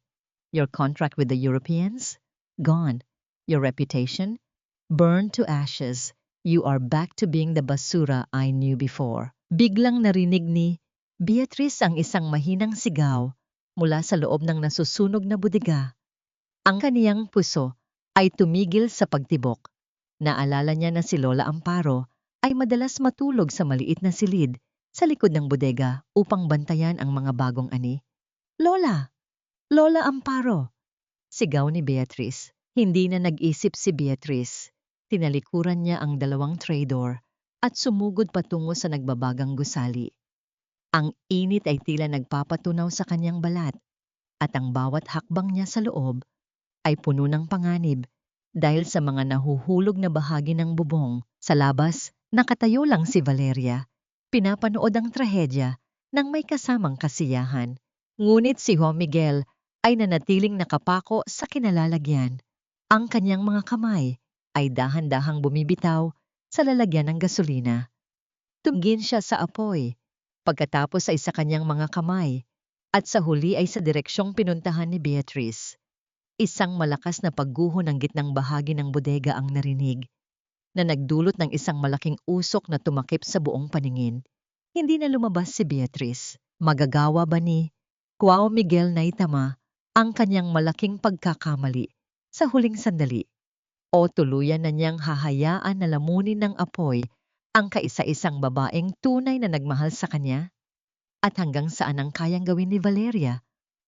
Your contract with the Europeans? Gone. Your reputation? Burned to ashes. You are back to being the basura I knew before. Biglang narinig ni Beatrice ang isang mahinang sigaw mula sa loob ng nasusunog na bodega. Ang kaniyang puso ay tumigil sa pagtibok. Naalala niya na si Lola Amparo ay madalas matulog sa maliit na silid sa likod ng bodega upang bantayan ang mga bagong ani. Lola! Lola Amparo! Sigaw ni Beatrice. Hindi na nag-isip si Beatrice. Tinalikuran niya ang dalawang traidor at sumugod patungo sa nagbabagang gusali. Ang init ay tila nagpapatunaw sa kanyang balat at ang bawat hakbang niya sa loob ay puno ng panganib dahil sa mga nahuhulog na bahagi ng bubong. Sa labas, nakatayo lang si Valeria. Pinapanood ang trahedya ng may kasamang kasiyahan. Ngunit si Juan Miguel ay nanatiling nakapako sa kinalalagyan. Ang kanyang mga kamay ay dahan-dahang bumibitaw sa lalagyan ng gasolina. Tumingin siya sa apoy, pagkatapos ay sa kanyang mga kamay, at sa huli ay sa direksyong pinuntahan ni Beatrice. Isang malakas na pagguho ng gitnang bahagi ng bodega ang narinig, na nagdulot ng isang malaking usok na tumakip sa buong paningin. Hindi na lumabas si Beatrice. Magagawa ba ni Joao Miguel na itama ang kanyang malaking pagkakamali sa huling sandali? O tuluyan na niyang hahayaan na lamunin ng apoy ang kaisa-isang babaeng tunay na nagmahal sa kanya? At hanggang saan ang kayang gawin ni Valeria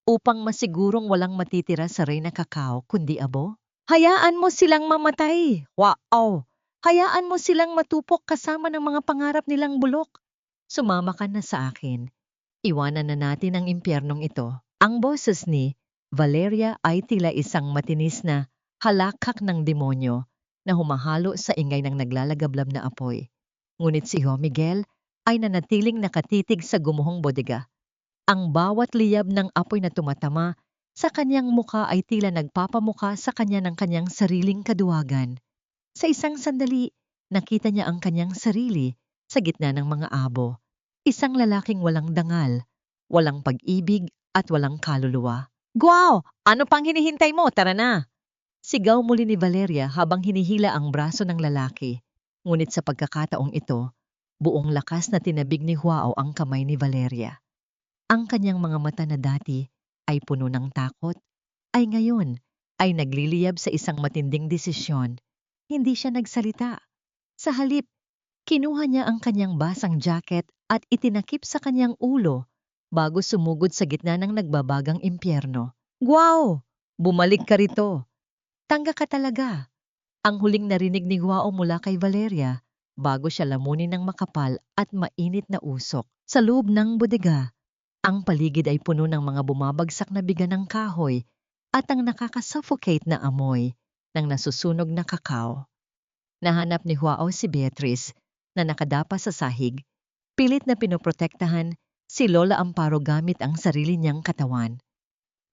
upang masigurong walang matitira sa Reyna Cacao kundi abo? Hayaan mo silang mamatay! Wow! Hayaan mo silang matupok kasama ng mga pangarap nilang bulok. Sumama ka na sa akin. Iwanan na natin ang impyernong ito. Ang boses ni Valeria ay tila isang matinis na halakak ng demonyo na humahalo sa ingay ng naglalagablab na apoy. Ngunit si Juan Miguel ay nanatiling nakatitig sa gumuhong bodega. Ang bawat liyab ng apoy na tumatama sa kanyang mukha ay tila nagpapamukha sa kanya ng kanyang sariling kaduwagan. Sa isang sandali, nakita niya ang kanyang sarili sa gitna ng mga abo. Isang lalaking walang dangal, walang pag-ibig at walang kaluluwa. Guaw! Ano pang hinihintay mo? Tara na! Sigaw muli ni Valeria habang hinihila ang braso ng lalaki. Ngunit sa pagkakataong ito, buong lakas na tinabig ni Huao ang kamay ni Valeria. Ang kanyang mga mata na dati ay puno ng takot, ay ngayon ay nagliliyab sa isang matinding desisyon. Hindi siya nagsalita. Sa halip, kinuha niya ang kanyang basang jacket at itinakip sa kanyang ulo bago sumugod sa gitna ng nagbabagang impyerno. Guaw! Bumalik ka rito! Tangga ka talaga! Ang huling narinig ni Guao mula kay Valeria bago siya lamunin ng makapal at mainit na usok. Sa loob ng bodega, ang paligid ay puno ng mga bumabagsak na biga ng kahoy at ang nakakasuffocate na amoy ng nasusunog na kakao. Nahanap ni Huao si Beatrice na nakadapa sa sahig, pilit na pinoprotektahan si Lola Amparo gamit ang sarili niyang katawan.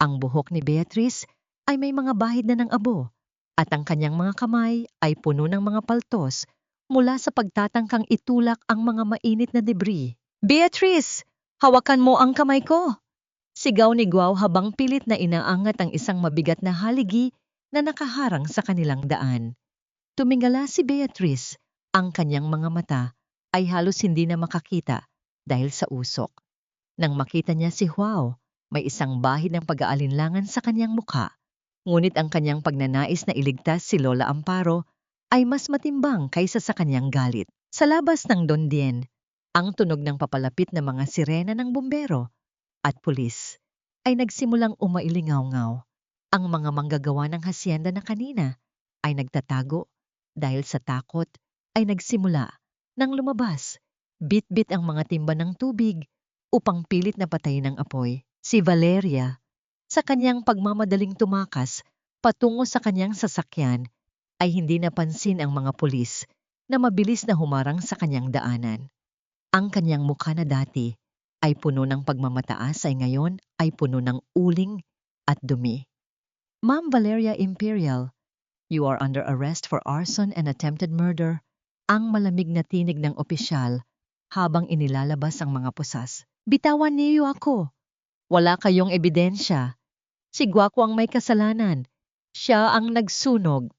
Ang buhok ni Beatrice ay may mga bahid na ng abo at ang kanyang mga kamay ay puno ng mga paltos mula sa pagtatangkang itulak ang mga mainit na debris. Beatrice! Hawakan mo ang kamay ko! Sigaw ni Guao habang pilit na inaangat ang isang mabigat na haligi na nakaharang sa kanilang daan. Tumingala si Beatrice, ang kanyang mga mata ay halos hindi na makakita dahil sa usok. Nang makita niya si Huao, may isang bahid ng pag-aalinlangan sa kanyang mukha. Ngunit ang kanyang pagnanais na iligtas si Lola Amparo ay mas matimbang kaysa sa kanyang galit. Sa labas ng Dondien, ang tunog ng papalapit na mga sirena ng bumbero at pulis ay nagsimulang umailingaw-ngaw. Ang mga manggagawa ng hasyenda na kanina ay nagtatago dahil sa takot ay nagsimula nang lumabas. Bit-bit ang mga timba ng tubig upang pilit na patayin ang apoy. Si Valeria, sa kanyang pagmamadaling tumakas patungo sa kanyang sasakyan, ay hindi napansin ang mga pulis na mabilis na humarang sa kanyang daanan. Ang kanyang mukha na dati ay puno ng pagmamataas ay ngayon ay puno ng uling at dumi. Ma'am Valeria Imperial, you are under arrest for arson and attempted murder. Ang malamig na tinig ng opisyal habang inilalabas ang mga pusas. Bitawan niyo ako. Wala kayong ebidensya. Si Guaco ang may kasalanan. Siya ang nagsunog.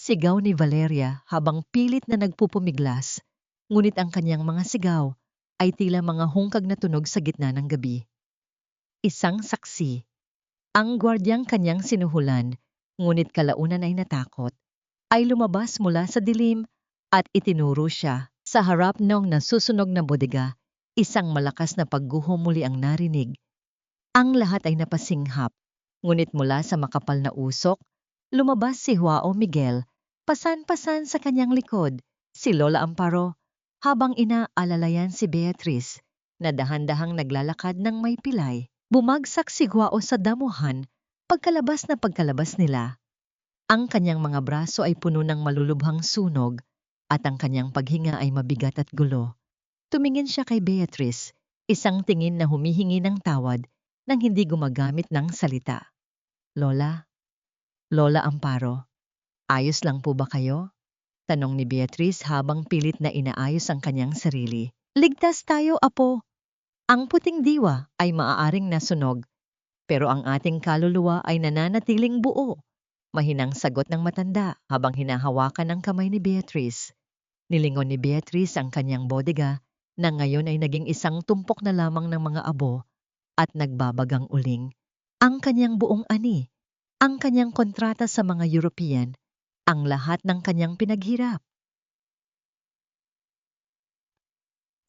Sigaw ni Valeria habang pilit na nagpupumiglas. Ngunit ang kanyang mga sigaw ay tila mga hungkag na tunog sa gitna ng gabi. Isang saksi. Ang gwardyang kanyang sinuhulan, ngunit kalaunan ay natakot, ay lumabas mula sa dilim at itinuro siya sa harap ng nasusunog na bodega. Isang malakas na pagguho muli ang narinig. Ang lahat ay napasinghap, ngunit mula sa makapal na usok, lumabas si Huao Miguel, pasan-pasan sa kanyang likod, si Lola Amparo, habang inaalalayan si Beatrice, na dahan-dahang naglalakad ng may pilay. Bumagsak si Huao sa damuhan, pagkalabas nila. Ang kanyang mga braso ay puno ng malulubhang sunog, at ang kanyang paghinga ay mabigat at gulo. Tumingin siya kay Beatrice, isang tingin na humihingi ng tawad nang hindi gumagamit ng salita. Lola? Lola Amparo, ayos lang po ba kayo? Tanong ni Beatrice habang pilit na inaayos ang kanyang sarili. Ligtas tayo, apo. Ang puting diwa ay maaaring nasunog, pero ang ating kaluluwa ay nananatiling buo. Mahinang sagot ng matanda habang hinahawakan ang kamay ni Beatrice. Nilingon ni Beatrice ang kanyang bodega na ngayon ay naging isang tumpok na lamang ng mga abo at nagbabagang uling. Ang kanyang buong ani, ang kanyang kontrata sa mga European, ang lahat ng kanyang pinaghirap,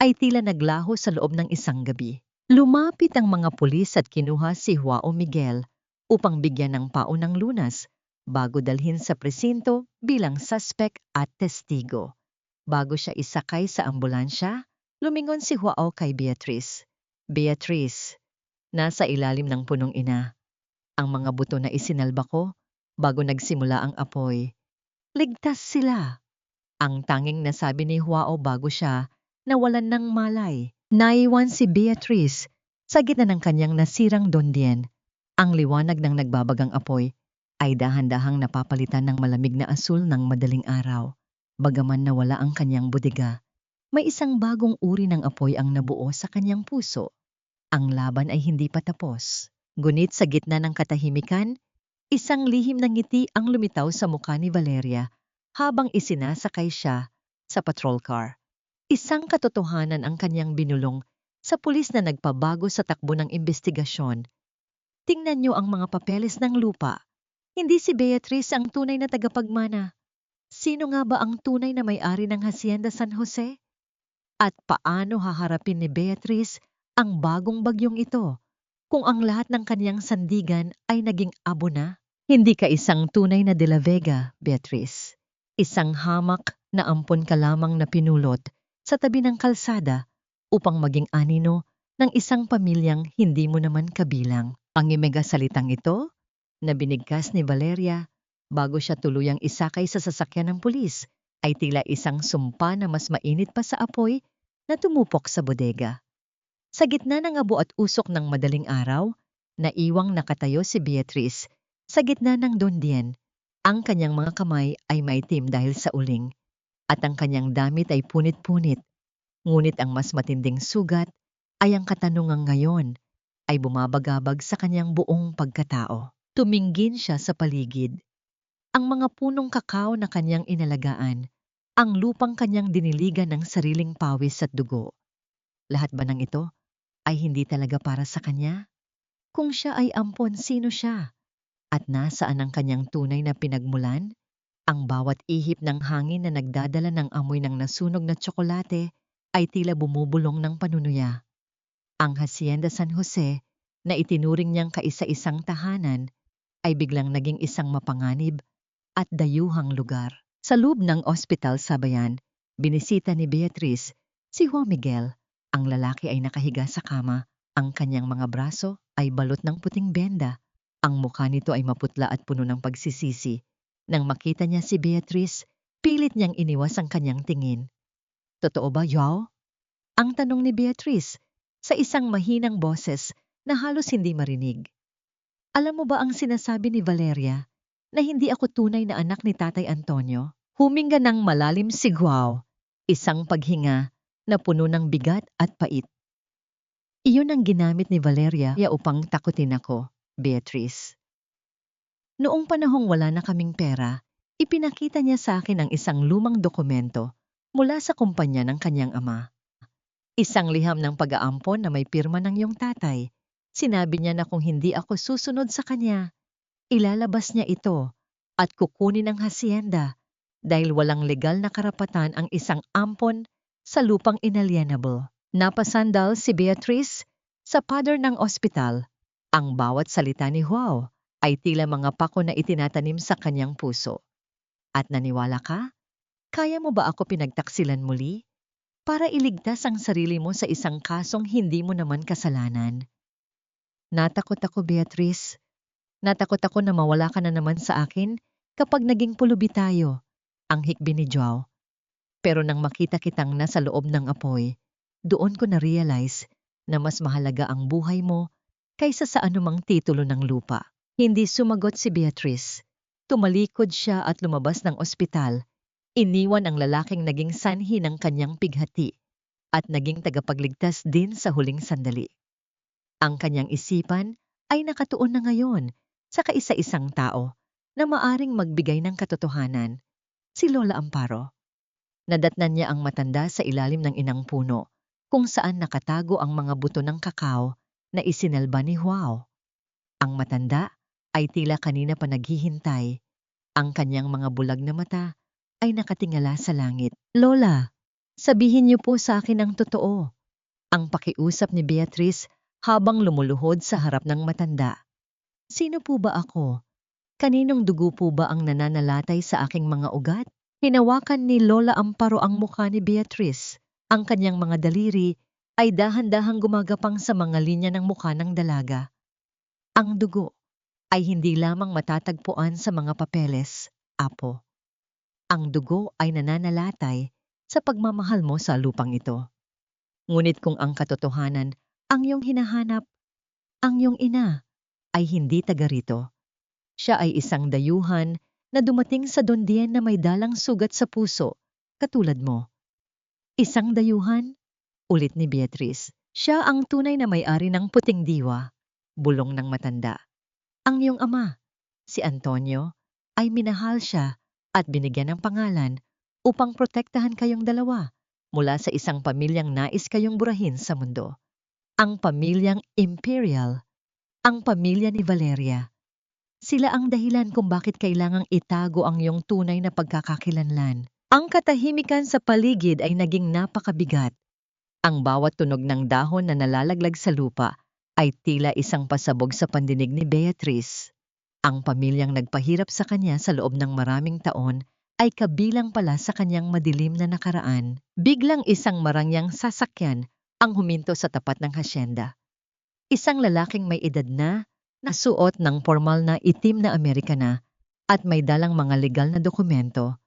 ay tila naglaho sa loob ng isang gabi. Lumapit ang mga pulis at kinuha si Huao Miguel upang bigyan ng paunang lunas bago dalhin sa presinto bilang suspect at testigo. Bago siya isakay sa ambulansya, lumingon si Huao kay Beatrice. Beatrice, nasa ilalim ng punong ina, ang mga buto na isinalba ko bago nagsimula ang apoy. Ligtas sila. Ang tanging nasabi ni Huao bago siya nawalan ng malay. Naiwan si Beatrice sa gitna ng kanyang nasirang dondien. Ang liwanag ng nagbabagang apoy ay dahan-dahang napapalitan ng malamig na asul ng madaling araw. Bagaman nawala ang kanyang bodega, may isang bagong uri ng apoy ang nabuo sa kanyang puso. Ang laban ay hindi pa tapos. Ngunit sa gitna ng katahimikan, isang lihim na ngiti ang lumitaw sa mukha ni Valeria habang isinasakay siya sa patrol car. Isang katotohanan ang kanyang binulong sa pulis na nagpabago sa takbo ng investigasyon. Tingnan niyo ang mga papeles ng lupa. Hindi si Beatrice ang tunay na tagapagmana. Sino nga ba ang tunay na may-ari ng Hacienda San Jose? At paano haharapin ni Beatrice ang bagong bagyong ito kung ang lahat ng kanyang sandigan ay naging abo na? Hindi ka isang tunay na De La Vega, Beatrice. Isang hamak na ampon ka lamang na pinulot sa tabi ng kalsada upang maging anino ng isang pamilyang hindi mo naman kabilang. Ang imega salitang ito na binigkas ni Valeria bago siya tuluyang isakay sa sasakyan ng pulis ay tila isang sumpa na mas mainit pa sa apoy na tumupok sa bodega. Sa gitna ng abo at usok ng madaling araw, naiwang nakatayo si Beatrice sa gitna ng dondien. Ang kanyang mga kamay ay maitim dahil sa uling at ang kanyang damit ay punit-punit. Ngunit ang mas matinding sugat ay ang katanungang ngayon ay bumabagabag sa kanyang buong pagkatao. Tuminggin siya sa paligid. Ang mga punong kakao na kanyang inalagaan, ang lupang kanyang diniligan ng sariling pawis at dugo. Lahat ba ng ito ay hindi talaga para sa kanya? Kung siya ay ampon, sino siya? At nasaan ang kanyang tunay na pinagmulan? Ang bawat ihip ng hangin na nagdadala ng amoy ng nasunog na tsokolate ay tila bumubulong ng panunuya. Ang Hacienda San Jose na itinuring niyang kaisa-isang tahanan ay biglang naging isang mapanganib at dayuhang lugar. Sa loob ng ospital sa bayan, binisita ni Beatrice si Juan Miguel. Ang lalaki ay nakahiga sa kama. Ang kanyang mga braso ay balot ng puting benda. Ang mukha nito ay maputla at puno ng pagsisisi. Nang makita niya si Beatrice, pilit niyang iniwas ang kanyang tingin. Totoo ba, Joao? Ang tanong ni Beatrice sa isang mahinang boses na halos hindi marinig. Alam mo ba ang sinasabi ni Valeria na hindi ako tunay na anak ni Tatay Antonio? Huminga ng malalim si Joao, isang paghinga na puno ng bigat at pait. Iyon ang ginamit ni Valeria upang takutin ako, Beatrice. Noong panahong wala na kaming pera, ipinakita niya sa akin ang isang lumang dokumento mula sa kumpanya ng kanyang ama. Isang liham ng pag-aampon na may pirma ng iyong tatay. Sinabi niya na kung hindi ako susunod sa kanya, ilalabas niya ito at kukunin ang hacienda dahil walang legal na karapatan ang isang ampon sa lupang inalienable. Napasandal si Beatrice sa pader ng ospital. Ang bawat salita ni Joao ay tila mga pako na itinatanim sa kanyang puso. At naniwala ka? Kaya mo ba ako pinagtaksilan muli? Para iligtas ang sarili mo sa isang kasong hindi mo naman kasalanan. Natakot ako, Beatrice. Natakot ako na mawala ka na naman sa akin kapag naging pulubi tayo, ang hikbi ni Joao. Pero nang makita kitang nasa loob ng apoy, doon ko na-realize na mas mahalaga ang buhay mo kaysa sa anumang titulo ng lupa. Hindi sumagot si Beatrice. Tumalikod siya at lumabas ng ospital. Iniwan ang lalaking naging sanhi ng kanyang pighati at naging tagapagligtas din sa huling sandali. Ang kanyang isipan ay nakatuon na ngayon sa kaisa-isang tao na maaring magbigay ng katotohanan, si Lola Amparo. Nadatnan niya ang matanda sa ilalim ng inang puno kung saan nakatago ang mga buto ng kakao na isinalba ni Joao. Ang matanda ay tila kanina pa naghihintay. Ang kanyang mga bulag na mata ay nakatingala sa langit. Lola, sabihin niyo po sa akin ang totoo. Ang pakiusap ni Beatrice habang lumuluhod sa harap ng matanda. Sino po ba ako? Kaninong dugo po ba ang nananalatay sa aking mga ugat? Hinawakan ni Lola Amparo ang mukha ni Beatrice. Ang kanyang mga daliri ay dahan-dahang gumagapang sa mga linya ng mukha ng dalaga. Ang dugo ay hindi lamang matatagpuan sa mga papeles, Apo. Ang dugo ay nananalatay sa pagmamahal mo sa lupang ito. Ngunit kung ang katotohanan ang iyong hinahanap, ang iyong ina ay hindi taga rito. Siya ay isang dayuhan na dumating sa Dondien na may dalang sugat sa puso, katulad mo. Isang dayuhan? Ulit ni Beatrice. Siya ang tunay na may-ari ng puting diwa. Bulong ng matanda. Ang iyong ama, si Antonio, ay minahal siya at binigyan ng pangalan upang protektahan kayong dalawa mula sa isang pamilyang nais kayong burahin sa mundo. Ang pamilyang Imperial, ang pamilya ni Valeria. Sila ang dahilan kung bakit kailangang itago ang iyong tunay na pagkakakilanlan. Ang katahimikan sa paligid ay naging napakabigat. Ang bawat tunog ng dahon na nalalaglag sa lupa ay tila isang pasabog sa pandinig ni Beatrice. Ang pamilyang nagpahirap sa kanya sa loob ng maraming taon ay kabilang pala sa kanyang madilim na nakaraan. Biglang isang marangyang sasakyan ang huminto sa tapat ng hasyenda. Isang lalaking may edad na, nasuot ng formal na itim na Amerikana at may dalang mga legal na dokumento,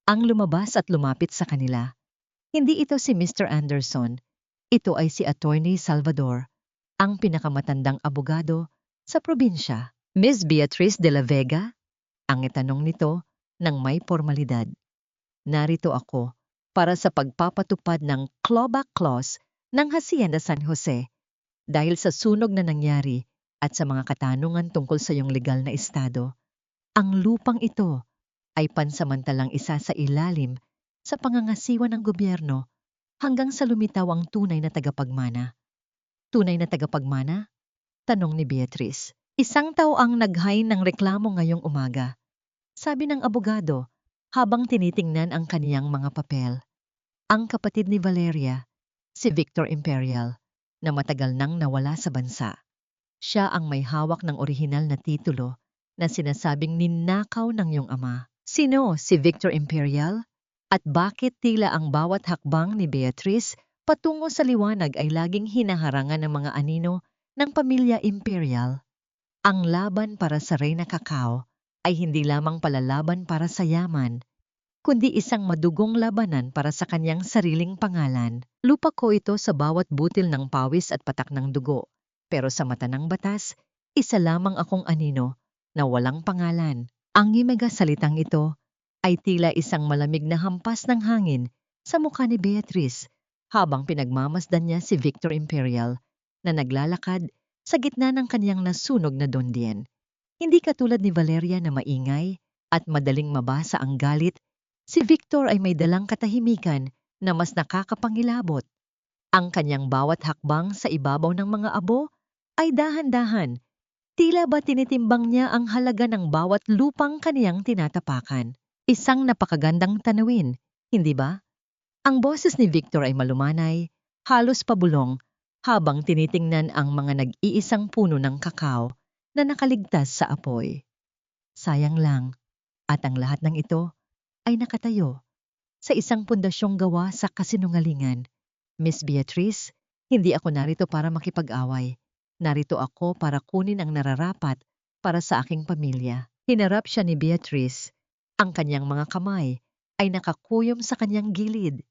ang lumabas at lumapit sa kanila. Hindi ito si Mr. Anderson, ito ay si Attorney Salvador, ang pinakamatandang abogado sa probinsya. Miss Beatrice de la Vega? Ang itanong nito ng may formalidad. Narito ako para sa pagpapatupad ng clawback clause ng Hacienda San Jose dahil sa sunog na nangyari at sa mga katanungan tungkol sa iyong legal na estado. Ang lupang ito ay pansamantalang isa sa ilalim sa pangangasiwa ng gobyerno hanggang sa lumitaw ang tunay na tagapagmana. Tunay na tagapagmana? Tanong ni Beatrice. Isang tao ang naghain ng reklamo ngayong umaga. Sabi ng abogado habang tinitingnan ang kaniyang mga papel. Ang kapatid ni Valeria, si Victor Imperial, na matagal nang nawala sa bansa. Siya ang may hawak ng orihinal na titulo na sinasabing ninakaw ng iyong ama. Sino si Victor Imperial? At bakit tila ang bawat hakbang ni Beatrice patungo sa liwanag ay laging hinaharangan ng mga anino ng pamilya Imperial? Ang laban para sa Reyna Cacao ay hindi lamang palalaban para sa yaman, kundi isang madugong labanan para sa kanyang sariling pangalan. Lupa ko ito sa bawat butil ng pawis at patak ng dugo, pero sa mata ng batas, isa lamang akong anino na walang pangalan. Ang himaga salitang ito ay tila isang malamig na hampas ng hangin sa mukha ni Beatrice habang pinagmamasdan niya si Victor Imperial na naglalakad sa gitna ng kanyang nasunog na dondien. Hindi katulad ni Valeria na maingay at madaling mabasa ang galit, si Victor ay may dalang katahimikan na mas nakakapangilabot. Ang kanyang bawat hakbang sa ibabaw ng mga abo ay dahan-dahan. Tila ba tinitimbang niya ang halaga ng bawat lupang kaniyang tinatapakan. Isang napakagandang tanawin, hindi ba? Ang boses ni Victor ay malumanay, halos pabulong, habang tinitingnan ang mga nag-iisang puno ng kakao na nakaligtas sa apoy. Sayang lang, at ang lahat ng ito ay nakatayo sa isang pundasyong gawa sa kasinungalingan. Miss Beatrice, hindi ako narito para makipag-away. Narito ako para kunin ang nararapat para sa aking pamilya. Hinarap siya ni Beatrice. Ang kanyang mga kamay ay nakakuyom sa kanyang gilid.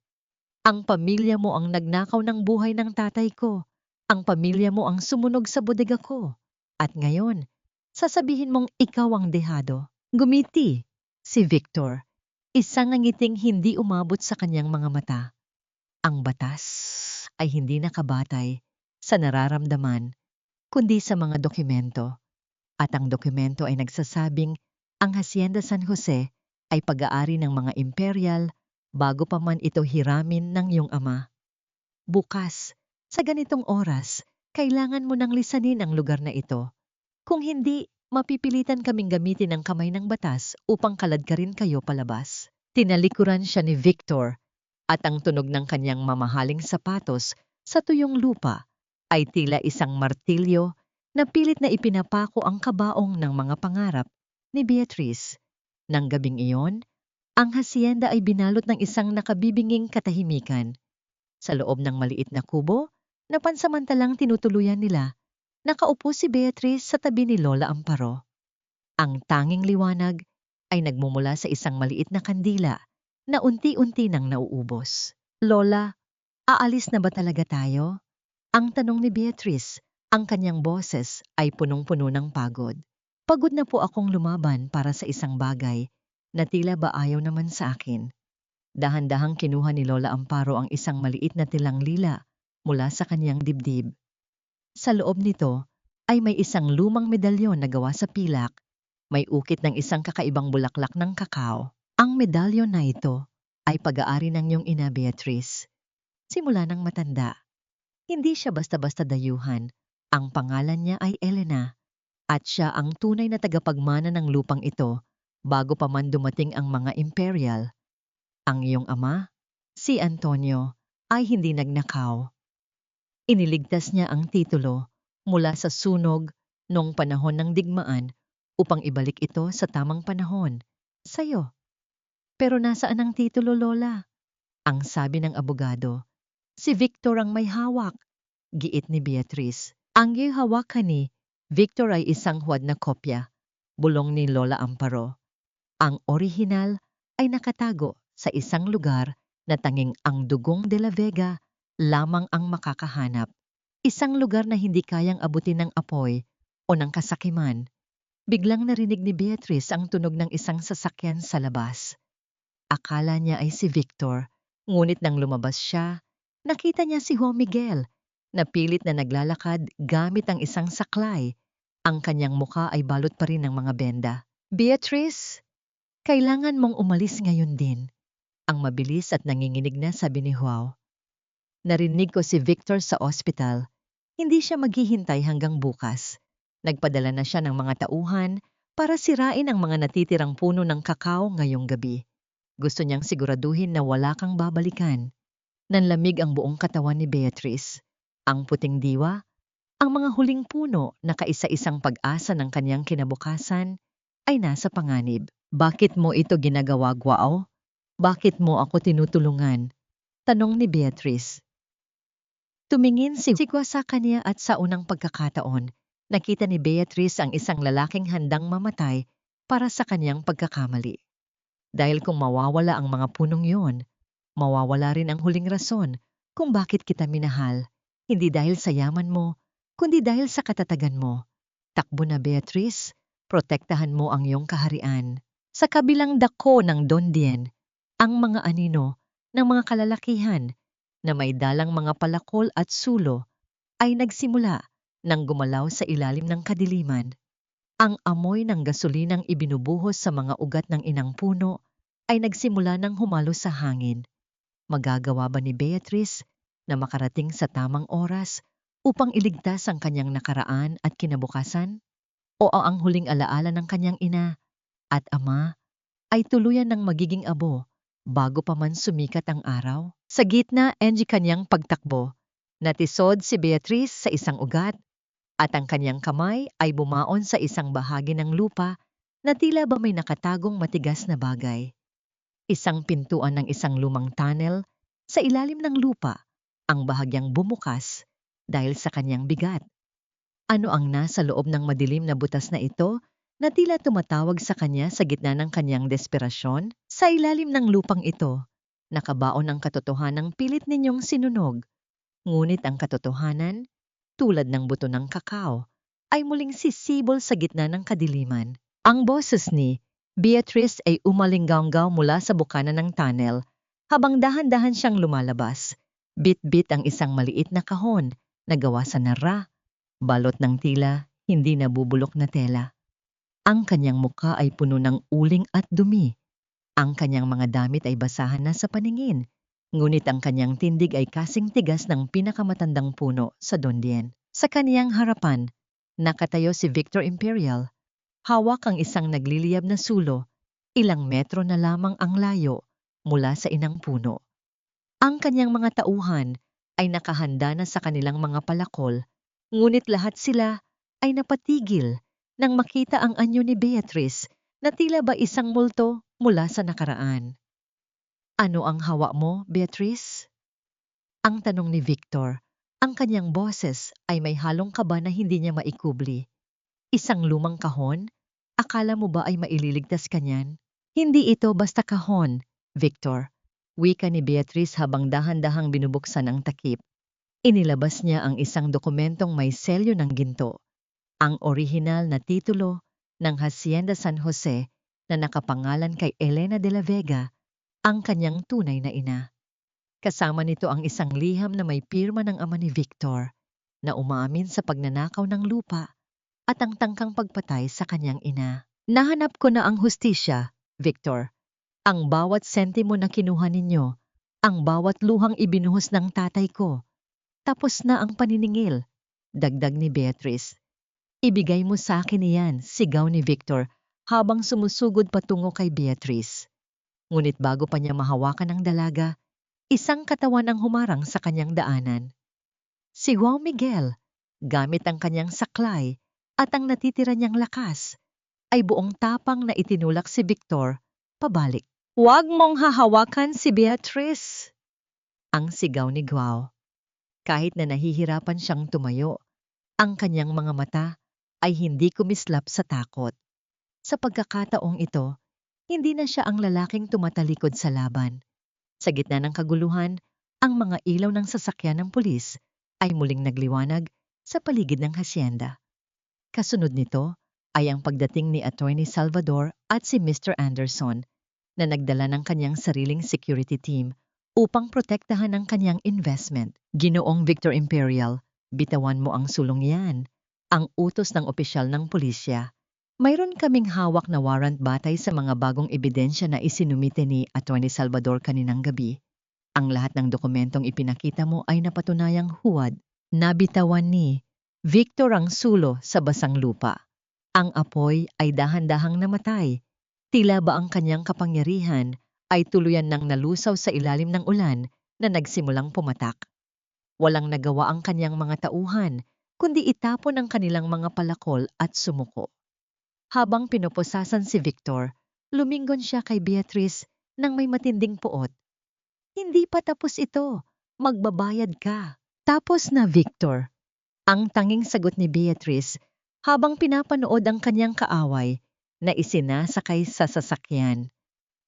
Ang pamilya mo ang nagnakaw ng buhay ng tatay ko. Ang pamilya mo ang sumunog sa bodega ko. At ngayon, sasabihin mong ikaw ang dehado. Gumiti si Victor. Isang ngiting hindi umabot sa kanyang mga mata. Ang batas ay hindi nakabatay sa nararamdaman, kundi sa mga dokumento. At ang dokumento ay nagsasabing ang Hacienda San Jose ay pag-aari ng mga Imperial bago pa man ito hiramin ng iyong ama. Bukas, sa ganitong oras, kailangan mo nang lisanin ang lugar na ito. Kung hindi, mapipilitan kaming gamitin ang kamay ng batas upang kaladkarin kayo palabas. Tinalikuran siya ni Victor at ang tunog ng kanyang mamahaling sapatos sa tuyong lupa ay tila isang martilyo na pilit na ipinapako ang kabaong ng mga pangarap ni Beatrice. Nang gabing iyon, ang hacienda ay binalot ng isang nakabibinging katahimikan. Sa loob ng maliit na kubo, na pansamantalang tinutuluyan nila, nakaupo si Beatrice sa tabi ni Lola Amparo. Ang tanging liwanag ay nagmumula sa isang maliit na kandila na unti-unti nang nauubos. Lola, aalis na ba talaga tayo? Ang tanong ni Beatrice, ang kanyang boses ay punong-puno ng pagod. Pagod na po akong lumaban para sa isang bagay na tila ba ayaw naman sa akin. Dahan-dahang kinuha ni Lola Amparo ang isang maliit na tilang lila mula sa kanyang dibdib. Sa loob nito ay may isang lumang medalyon na gawa sa pilak, may ukit ng isang kakaibang bulaklak ng kakao. Ang medalyon na ito ay pag-aari ng iyong ina Beatrice. Simula ng matanda, hindi siya basta-basta dayuhan. Ang pangalan niya ay Elena at siya ang tunay na tagapagmana ng lupang ito bago pa man dumating ang mga imperial. Ang iyong ama, si Antonio, ay hindi nagnakaw. Iniligtas niya ang titulo mula sa sunog noong panahon ng digmaan upang ibalik ito sa tamang panahon, sa'yo. Pero nasaan ang titulo, Lola? Ang sabi ng abogado, si Victor ang may hawak, giit ni Beatrice. Ang iyong hawakan ni Victor ay isang huwad na kopya, bulong ni Lola Amparo. Ang orihinal ay nakatago sa isang lugar na tanging ang dugong de la Vega lamang ang makakahanap. Isang lugar na hindi kayang abutin ng apoy o ng kasakiman. Biglang narinig ni Beatrice ang tunog ng isang sasakyan sa labas. Akala niya ay si Victor, ngunit nang lumabas siya, nakita niya si Juan Miguel, na pilit na naglalakad gamit ang isang saklay. Ang kanyang muka ay balot pa rin ng mga benda. Beatrice, kailangan mong umalis ngayon din. Ang mabilis at nanginginig na sabi ni Juan. Narinig ko si Victor sa ospital. Hindi siya maghihintay hanggang bukas. Nagpadala na siya ng mga tauhan para sirain ang mga natitirang puno ng kakao ngayong gabi. Gusto niyang siguraduhin na wala kang babalikan. Nanlamig ang buong katawan ni Beatrice. Ang puting diwa, ang mga huling puno na kaisa-isang pag-asa ng kanyang kinabukasan ay nasa panganib. Bakit mo ito ginagawa, Guao? Bakit mo ako tinutulungan? Tanong ni Beatrice. Tumingin si Gua sa kanya at sa unang pagkakataon, nakita ni Beatrice ang isang lalaking handang mamatay para sa kanyang pagkakamali. Dahil kung mawawala ang mga punong yun, mawawala rin ang huling rason kung bakit kita minahal. Hindi dahil sa yaman mo, kundi dahil sa katatagan mo. Takbo na, Beatrice, protektahan mo ang iyong kaharian. Sa kabilang dako ng Dondien, ang mga anino ng mga kalalakihan na may dalang mga palakol at sulo ay nagsimula nang gumalaw sa ilalim ng kadiliman. Ang amoy ng gasolinang ibinubuhos sa mga ugat ng inang puno ay nagsimula nang humalo sa hangin. Magagawa ba ni Beatrice na makarating sa tamang oras upang iligtas ang kanyang nakaraan at kinabukasan? O ang huling alaala ng kanyang ina at ama ay tuluyan ng magiging abo bago pa man sumikat ang araw? Sa gitna ng kanyang pagtakbo, natisod si Beatrice sa isang ugat at ang kanyang kamay ay bumaon sa isang bahagi ng lupa na tila ba may nakatagong matigas na bagay. Isang pintuan ng isang lumang tunnel sa ilalim ng lupa ang bahagyang bumukas dahil sa kanyang bigat. Ano ang nasa loob ng madilim na butas na ito na tila tumatawag sa kanya sa gitna ng kanyang desperasyon? Sa ilalim ng lupang ito, nakabaon ang katotohanang pilit ninyong sinunog. Ngunit ang katotohanan, tulad ng buto ng kakao, ay muling sisibol sa gitna ng kadiliman. Ang boses ni Beatrice ay umalinggaw mula sa bukana ng tunnel habang dahan-dahan siyang lumalabas. Bit-bit ang isang maliit na kahon na gawa sa nara, balot ng tila hindi nabubulok na tela. Ang kanyang muka ay puno ng uling at dumi. Ang kanyang mga damit ay basahan na sa paningin, ngunit ang kanyang tindig ay kasing tigas ng pinakamatandang puno sa Dondien. Sa kanyang harapan, nakatayo si Victor Imperial. Hawak ang isang nagliliyab na sulo, ilang metro na lamang ang layo mula sa inang puno. Ang kanyang mga tauhan ay nakahanda na sa kanilang mga palakol, ngunit lahat sila ay napatigil nang makita ang anyo ni Beatrice na tila ba isang multo mula sa nakaraan. Ano ang hawa mo, Beatrice? Ang tanong ni Victor. Ang kanyang boses ay may halong kaba na hindi niya maikubli. Isang lumang kahon? Akala mo ba ay maililigtas ka niyan? Hindi ito basta kahon, Victor. Wika ni Beatrice habang dahan-dahang binubuksan ang takip. Inilabas niya ang isang dokumentong may selyo ng ginto. Ang orihinal na titulo ng Hacienda San Jose na nakapangalan kay Elena de la Vega, ang kanyang tunay na ina. Kasama nito ang isang liham na may pirma ng ama ni Victor. na umamin sa pagnanakaw ng lupa at ang tangkang pagpatay sa kanyang ina. Nahanap ko na ang hustisya, Victor. Ang bawat sentimo na kinuha ninyo, ang bawat luhang ibinuhos ng tatay ko. Tapos na ang paniningil, dagdag ni Beatrice. Ibigay mo sa akin iyan, sigaw ni Victor habang sumusugod patungo kay Beatrice. Ngunit bago pa niya mahawakan ang dalaga, isang katawan ang humarang sa kanyang daanan. Si Juan Miguel, gamit ang kanyang saklay at ang natitira niyang lakas, ay buong tapang na itinulak si Victor pabalik. Huwag mong hahawakan si Beatrice! Ang sigaw ni Guao. Kahit na nahihirapan siyang tumayo, ang kanyang mga mata ay hindi kumislap sa takot. Sa pagkakataong ito, hindi na siya ang lalaking tumatalikod sa laban. Sa gitna ng kaguluhan, ang mga ilaw ng sasakyan ng pulis ay muling nagliwanag sa paligid ng hasyenda. Kasunod nito ay ang pagdating ni Attorney Salvador at si Mr. Anderson na nagdala ng kanyang sariling security team upang protektahan ang kanyang investment. Ginoong Victor Imperial, bitawan mo ang sulong yan. Ang utos ng opisyal ng pulisya. Mayroon kaming hawak na warrant batay sa mga bagong ebidensya na isinumite ni Attorney Salvador kaninang gabi. Ang lahat ng dokumentong ipinakita mo ay napatunayang huwad. Nabitawan ni Victor ang sulo sa basang lupa. Ang apoy ay dahan-dahang namatay. Tila ba ang kanyang kapangyarihan ay tuluyan ng nalusaw sa ilalim ng ulan na nagsimulang pumatak. Walang nagawa ang kanyang mga tauhan, kundi itapon ang kanilang mga palakol at sumuko. Habang pinoposasan si Victor, lumingon siya kay Beatrice nang may matinding puot. Hindi pa tapos ito, magbabayad ka. Tapos na, Victor. Ang tanging sagot ni Beatrice habang pinapanood ang kanyang kaaway na isinasakay sa sasakyan.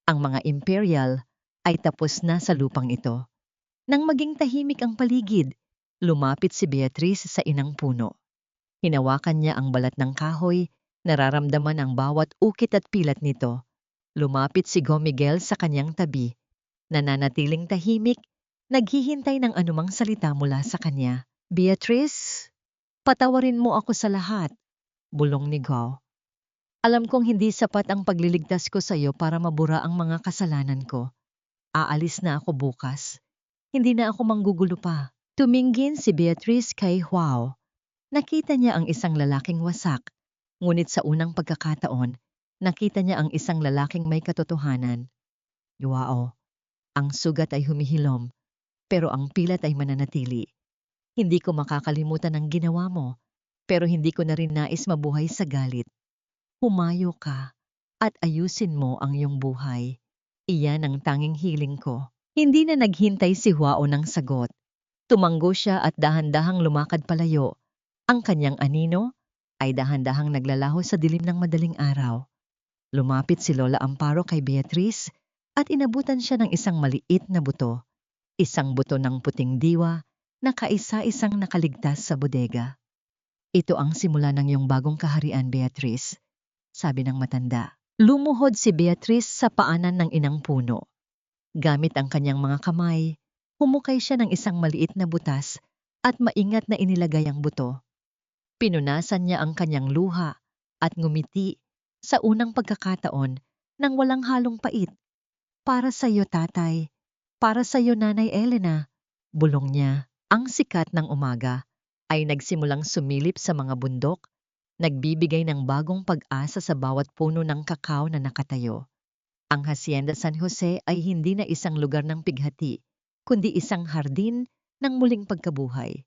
Ang mga Imperial ay tapos na sa lupang ito. Nang maging tahimik ang paligid, lumapit si Beatrice sa inang puno. Hinawakan niya ang balat ng kahoy, nararamdaman ang bawat ukit at pilat nito. Lumapit si Go Miguel sa kanyang tabi, nananatiling tahimik, naghihintay ng anumang salita mula sa kanya. Beatrice, patawarin mo ako sa lahat, bulong ni Go. Alam kong hindi sapat ang pagliligtas ko sa iyo para mabura ang mga kasalanan ko. Aalis na ako bukas. Hindi na ako manggugulo pa. Tumingin si Beatrice kay Juan. Nakita niya ang isang lalaking wasak, ngunit sa unang pagkakataon, nakita niya ang isang lalaking may katotohanan. Wow, ang sugat ay humihilom, pero ang pilat ay mananatili. Hindi ko makakalimutan ang ginawa mo, pero hindi ko na rin nais mabuhay sa galit. Humayo ka at ayusin mo ang iyong buhay. Iyan ang tanging hiling ko. Hindi na naghintay si Huao ng sagot. Tumanggo siya at dahan-dahang lumakad palayo. Ang kanyang anino ay dahan-dahang naglalaho sa dilim ng madaling araw. Lumapit si Lola Amparo kay Beatrice at inabutan siya ng isang maliit na buto. Isang buto ng puting diwa na kaisa-isang nakaligtas sa bodega. Ito ang simula ng iyong bagong kaharian, Beatrice, sabi ng matanda. Lumuhod si Beatrice sa paanan ng inang puno. Gamit ang kanyang mga kamay, humukay siya ng isang maliit na butas at maingat na inilagay ang buto. Pinunasan niya ang kanyang luha at ngumiti sa unang pagkakataon nang walang halong pait. Para sa iyo, tatay. Para sa iyo, Nanay Elena, bulong niya. Ang sikat ng umaga ay nagsimulang sumilip sa mga bundok, nagbibigay ng bagong pag-asa sa bawat puno ng kakao na nakatayo. Ang Hacienda San Jose ay hindi na isang lugar ng pighati, kundi isang hardin ng muling pagkabuhay.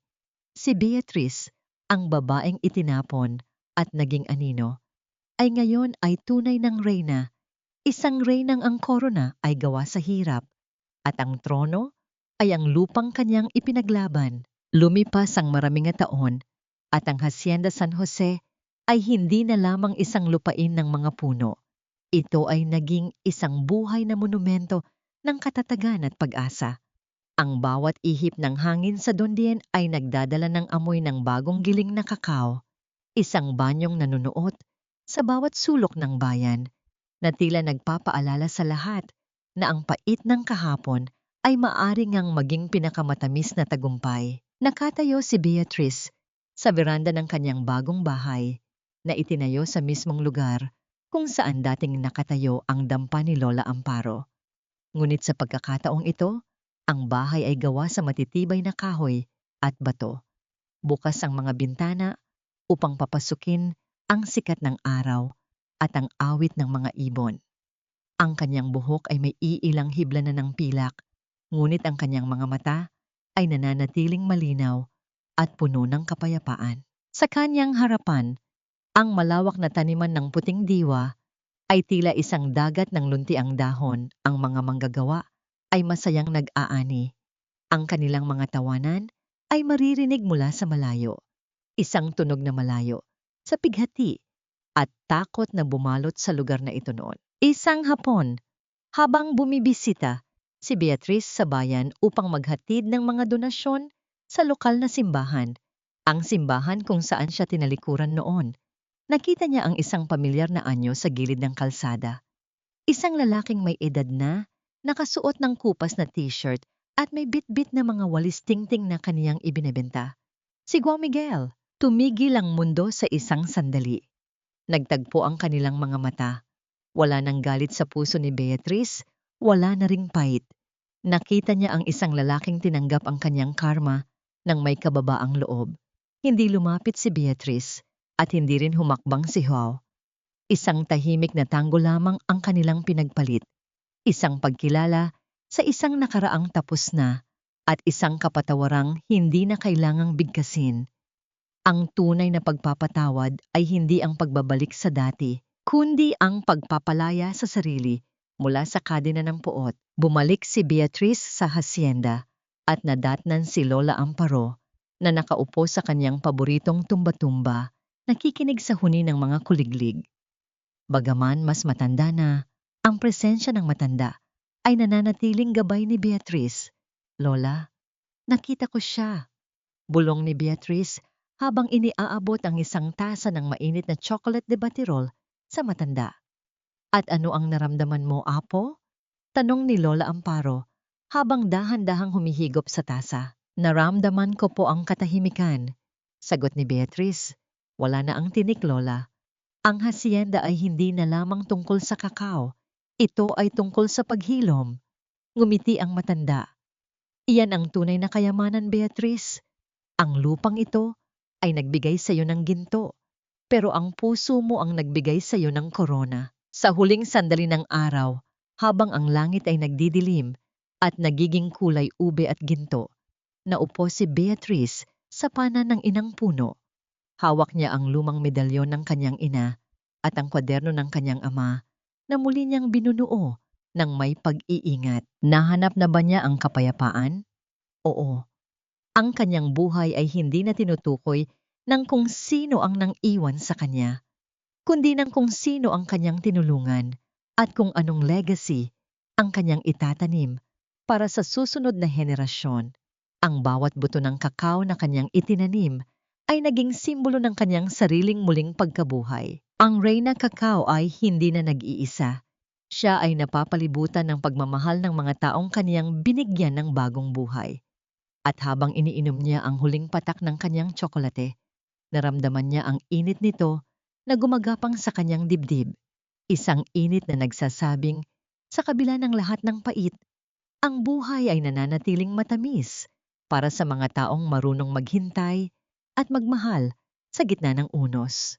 Si Beatrice, ang babaeng itinapon at naging anino, ay ngayon ay tunay ng reyna. Isang reynang ang korona ay gawa sa hirap, at ang trono ay ang lupang kanyang ipinaglaban. Lumipas ang maraming taon, at ang Hacienda San Jose ay hindi na lamang isang lupain ng mga puno. Ito ay naging isang buhay na monumento ng katatagan at pag-asa. Ang bawat ihip ng hangin sa Dondien ay nagdadala ng amoy ng bagong giling na kakao, isang banyong nanunuot sa bawat sulok ng bayan, na tila nagpapaalala sa lahat na ang pait ng kahapon ay maaari ngang maging pinakamatamis na tagumpay. Nakatayo si Beatrice sa veranda ng kanyang bagong bahay na itinayo sa mismong lugar kung saan dating nakatayo ang dampa ni Lola Amparo. Ngunit sa pagkakataong ito, ang bahay ay gawa sa matitibay na kahoy at bato. Bukas ang mga bintana upang papasukin ang sikat ng araw at ang awit ng mga ibon. Ang kanyang buhok ay may iilang hibla na ng pilak, ngunit ang kanyang mga mata ay nananatiling malinaw at puno ng kapayapaan. Sa kanyang harapan, ang malawak na taniman ng puting diwa ay tila isang dagat ng luntiang dahon. Ang mga manggagawa ay masayang nag-aani. Ang kanilang mga tawanan ay maririnig mula sa malayo. Isang tunog na malayo, sa pighati, at takot na bumalot sa lugar na ito noon. Isang hapon, habang bumibisita si Beatrice sa bayan upang maghatid ng mga donasyon sa lokal na simbahan, ang simbahan kung saan siya tinalikuran noon, nakita niya ang isang pamilyar na anyo sa gilid ng kalsada. Isang lalaking may edad na, nakasuot ng kupas na t-shirt at may bit-bit na mga walis tingting na kaniyang ibinebenta. Si Juan Miguel. Tumigil ang mundo sa isang sandali. Nagtagpo ang kanilang mga mata. Wala nang galit sa puso ni Beatrice, wala na ring pait. Nakita niya ang isang lalaking tinanggap ang kanyang karma ng may kababaang loob. Hindi lumapit si Beatrice at hindi rin humakbang si Joao. Isang tahimik na tango lamang ang kanilang pinagpalit. Isang pagkilala sa isang nakaraang tapos na at isang kapatawarang hindi na kailangang bigkasin. Ang tunay na pagpapatawad ay hindi ang pagbabalik sa dati, kundi ang pagpapalaya sa sarili mula sa kadena ng puot. Bumalik si Beatrice sa hacienda at nadatnan si Lola Amparo na nakaupo sa kanyang paboritong tumba-tumba, nakikinig sa huni ng mga kuliglig. Bagaman mas matanda na, ang presensya ng matanda ay nananatiling gabay ni Beatrice. Lola, nakita ko siya. Bulong ni Beatrice habang iniaabot ang isang tasa ng mainit na chocolate de batirol sa matanda. At ano ang naramdaman mo, Apo? Tanong ni Lola Amparo habang dahan-dahang humihigop sa tasa. Naramdaman ko po ang katahimikan. Sagot ni Beatrice. Wala na ang tinik, Lola. Ang hacienda ay hindi na lamang tungkol sa kakao. Ito ay tungkol sa paghilom. Ngumiti ang matanda. Iyan ang tunay na kayamanan, Beatrice. Ang lupang ito ay nagbigay sa iyo ng ginto, pero ang puso mo ang nagbigay sa iyo ng korona. Sa huling sandali ng araw, habang ang langit ay nagdidilim at nagiging kulay ube at ginto, naupo si Beatrice sa panan ng inang puno. Hawak niya ang lumang medalyon ng kanyang ina at ang kwaderno ng kanyang ama na muli niyang binunuo ng may pag-iingat. Nahanap na ba niya ang kapayapaan? Oo. Ang kanyang buhay ay hindi na tinutukoy ng kung sino ang nang-iwan sa kanya, kundi ng kung sino ang kanyang tinulungan at kung anong legacy ang kanyang itatanim para sa susunod na henerasyon. Ang bawat buto ng kakao na kanyang itinanim ay naging simbolo ng kanyang sariling muling pagkabuhay. Ang Reyna Cacao ay hindi na nag-iisa. Siya ay napapalibutan ng pagmamahal ng mga taong kaniyang binigyan ng bagong buhay. At habang iniinom niya ang huling patak ng kanyang tsokolate, naramdaman niya ang init nito na gumagapang sa kanyang dibdib. Isang init na nagsasabing, sa kabila ng lahat ng pait, ang buhay ay nananatiling matamis para sa mga taong marunong maghintay at magmahal sa gitna ng unos.